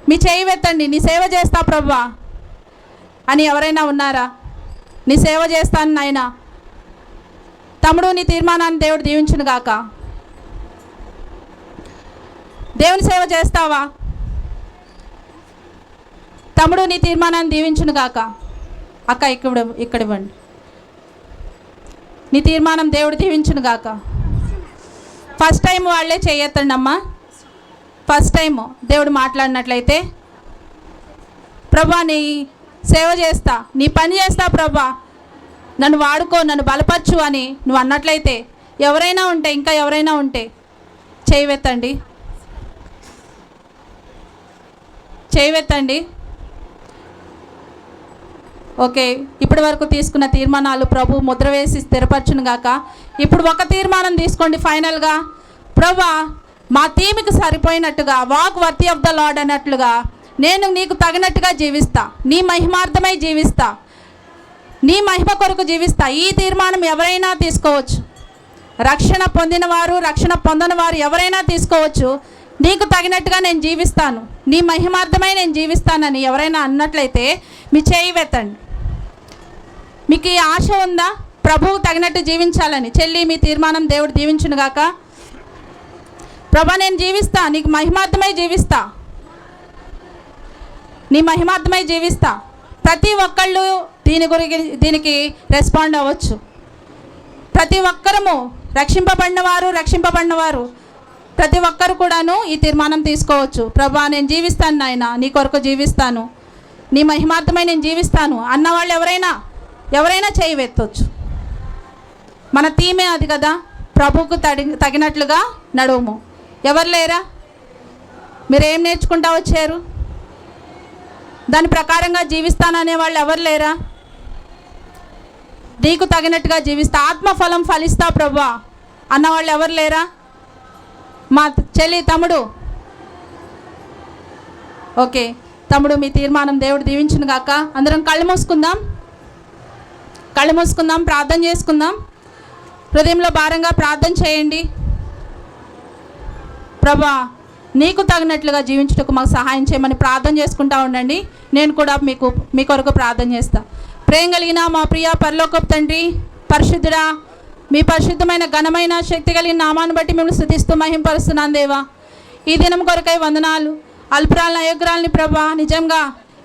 మీ చేయి వెత్తండి. నీ సేవ చేస్తా ప్రభా అని ఎవరైనా ఉన్నారా? నీ సేవ చేస్తాను నాయనా. తమ్ముడు నీ తీర్మానాన్ని దేవుడు దీవించును గాక. దేవుని సేవ చేస్తావా? తమ్ముడు నీ తీర్మానాన్ని దీవించును గాక. అక్క ఇక్కడ ఇవ్వండి. నీ తీర్మానం దేవుడు దీవించును గాక. ఫస్ట్ టైం వాళ్ళే చేయొద్దండి అమ్మా. ఫస్ట్ టైం దేవుడు మాట్లాడినట్లయితే, ప్రభా నీ సేవ చేస్తా, నీ పని చేస్తా ప్రభా, నన్ను వాడుకో, నన్ను బలపరచు అని నువ్వు అన్నట్లయితే ఇంకా ఎవరైనా ఉంటే చేయవెత్తండి. ఓకే, ఇప్పటి వరకు తీసుకున్న తీర్మానాలు ప్రభు ముద్ర వేసి స్థిరపరచును గాక. ఇప్పుడు ఒక తీర్మానం తీసుకోండి ఫైనల్గా. ప్రభా మా థీమ్కి సరిపోయినట్టుగా, walk worthy of the Lord అన్నట్లుగా నేను నీకు తగినట్టుగా జీవిస్తా, నీ మహిమార్థమై జీవిస్తా, నీ మహిమ కొరకు జీవిస్తా. ఈ తీర్మానం ఎవరైనా తీసుకోవచ్చు, రక్షణ పొందినవారు, రక్షణ పొందని ఎవరైనా తీసుకోవచ్చు. నీకు తగినట్టుగా నేను జీవిస్తాను, నీ మహిమార్థమై నేను జీవిస్తానని ఎవరైనా అన్నట్లయితే మీ చేయి వెత్తండి. మీకు ఈ ఆశ ఉందా ప్రభువు తగినట్టు జీవించాలని? చెల్లి మీ తీర్మానం దేవుడు దీవించును గాక. ప్రభా నేను జీవిస్తా, నీకు మహిమార్థమై జీవిస్తా, నీ మహిమార్థమై జీవిస్తా. ప్రతి ఒక్కళ్ళు దీనికి రెస్పాండ్ అవ్వచ్చు. ప్రతి ఒక్కరము రక్షింపబడినవారు ప్రతి ఒక్కరు కూడాను ఈ తీర్మానం తీసుకోవచ్చు. ప్రభా నేను జీవిస్తాను నాయన, నీ కొరకు జీవిస్తాను, నీ మహిమార్థమై నేను జీవిస్తాను అన్నవాళ్ళు ఎవరైనా చేయవెత్తవచ్చు. మన థీమే అది కదా, ప్రభువుకు తగినట్లుగా నడువుము. ఎవరు లేరా? మీరేం నేర్చుకుంటా వచ్చారు? దాని ప్రకారంగా జీవిస్తాననే వాళ్ళు ఎవరు లేరా? నీకు తగినట్టుగా జీవిస్తా, ఆత్మఫలం ఫలిస్తా ప్రభువా అన్నవాళ్ళు ఎవరు లేరా? మా చెల్లి, తమ్ముడు, ఓకే తమ్ముడు, మీ తీర్మానం దేవుడు దీవించును గాక. అందరం కళ్ళు మూసుకుందాం, ప్రార్థన చేసుకుందాం. హృదయంలో భారంగా ప్రార్థన చేయండి. ప్రభా, నీకు తగినట్లుగా జీవించుటకు మాకు సహాయం చేయమని ప్రార్థన చేసుకుంటా ఉండండి. నేను కూడా మీ కొరకు ప్రార్థన చేస్తా. ప్రేమ కలిగిన మా ప్రియ పరలోకపు తండ్రి, పరిశుద్ధుడా, మీ పరిశుద్ధమైన ఘనమైన శక్తి కలిగిన నామాన్ని బట్టి మిమ్మల్ని స్తుతిస్తూ మహింపరుస్తున్నాను దేవా. ఈ దినం కొరకై వందనాలు. అల్పురాలని, అయోగ్రాలని ప్రభా, నిజంగా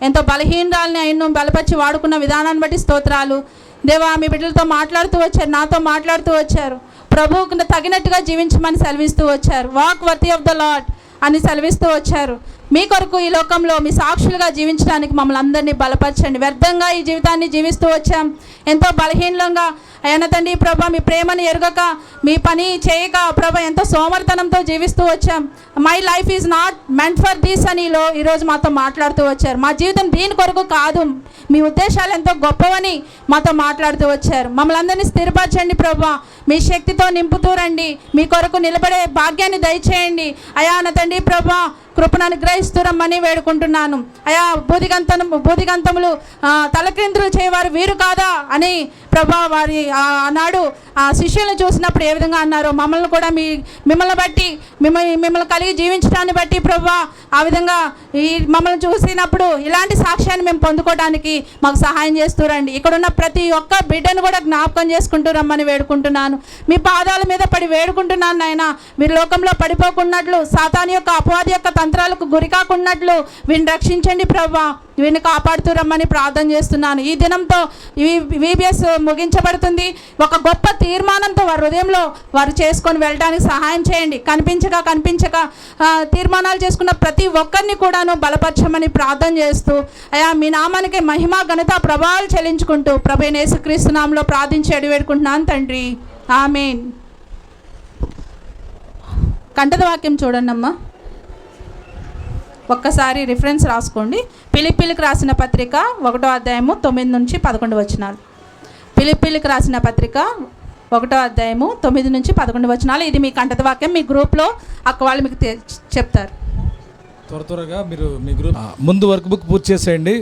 ఎంతో బలహీనరాలని ఆయన్ను బలపరిచి వాడుకున్న విధానాన్ని బట్టి స్తోత్రాలు దేవా. మీ బిడ్డలతో మాట్లాడుతూ వచ్చారు, నాతో మాట్లాడుతూ వచ్చారు. ప్రభువుకు తగినట్టుగా జీవించమని సెలవిస్తూ వచ్చారు. Walk worthy of the lord అని సెలవిస్తూ వచ్చారు. మీ కొరకు ఈ లోకంలో మీ సాక్షులుగా జీవించడానికి మమ్మల్ని అందరినీ బలపరచండి. వ్యర్థంగా ఈ జీవితాన్ని జీవిస్తూ వచ్చాం, ఎంతో బలహీనంగా అయిన తండ్రి ప్రభా, మీ ప్రేమను ఎరుగక, మీ పని చేయక ప్రభా, ఎంతో సోమర్తనంతో జీవిస్తూ వచ్చాం. My life is not meant for this అని ఈరోజు మాతో మాట్లాడుతూ వచ్చారు. మా జీవితం దీని కొరకు కాదు, మీ ఉద్దేశాలు ఎంతో గొప్పవని మాతో మాట్లాడుతూ వచ్చారు. మమ్మల్ని అందరినీ స్థిరపరచండి ప్రభా, మీ శక్తితో నింపుతూ రండి. మీ కొరకు నిలబడే భాగ్యాన్ని దయచేయండి అయా. నా తండ్రి ప్రభా, కృపను అనుగ్రహిస్తురమ్మని వేడుకుంటున్నాను అయా. బూదిగంతములు తలక్రిందులు చేయవారు వీరు కాదా అని ప్రభా, వారి ఆనాడు ఆ శిష్యులను చూసినప్పుడు ఏ విధంగా అన్నారో మమ్మల్ని కూడా మిమ్మల్ని బట్టి, మిమ్మల్ని కలిగి జీవించడాన్ని బట్టి ప్రభా, ఆ విధంగా మమ్మల్ని చూసినప్పుడు ఇలాంటి సాక్ష్యాన్ని మేము పొందుకోవడానికి మాకు సహాయం చేస్తూ రండి. ఇక్కడున్న ప్రతి ఒక్క బిడ్డను కూడా జ్ఞాపకం చేసుకుంటూ రమ్మని వేడుకుంటున్నాను. మీ పాదాల మీద పడి వేడుకుంటున్నాను నాయన. మీరు లోకంలో పడిపోకున్నట్లు, సాతాను యొక్క అపవాది యొక్క తంత్రాలకు గురి కాకున్నట్లు వీరిని రక్షించండి ప్రభా, వీరిని కాపాడుతూ రమ్మని ప్రార్థన చేస్తున్నాను. ఈ దినంతో VBS ముగించబడుతుంది. ఒక గొప్ప తీర్మానంతో వారి హృదయంలో వారు చేసుకొని వెళ్ళడానికి సహాయం చేయండి. కనిపించక తీర్మానాలు చేసుకున్న ప్రతి ఒక్కరిని కూడాను బలపరచమని ప్రార్థన చేస్తూ అయా, మీ నామానికి మహిమ ఘనత ప్రభావాలు చెల్లించుకుంటూ ప్రభు యేసుక్రీస్తు నామములో ప్రార్థించి అడివేడుకుంటున్నాను తండ్రి, ఆమేన్. కంఠద వాక్యం చూడండి అమ్మా. ఒక్కసారి రిఫరెన్స్ రాసుకోండి. ఫిలిప్పీలకు రాసిన పత్రిక 1వ అధ్యాయము 9 నుంచి 11 వచనాలు. ఫిలిప్పీలకు రాసిన పత్రిక 1వ అధ్యాయము 9 నుంచి 11 వచనాలు. ఇది మీ కంఠద వాక్యం. మీ గ్రూప్లో అక్క వాళ్ళు మీకు చెప్తారు. త్వరగా మీరు మీ గ్రూప్ ముందు వర్క్ బుక్ పూర్తి చేసేయండి.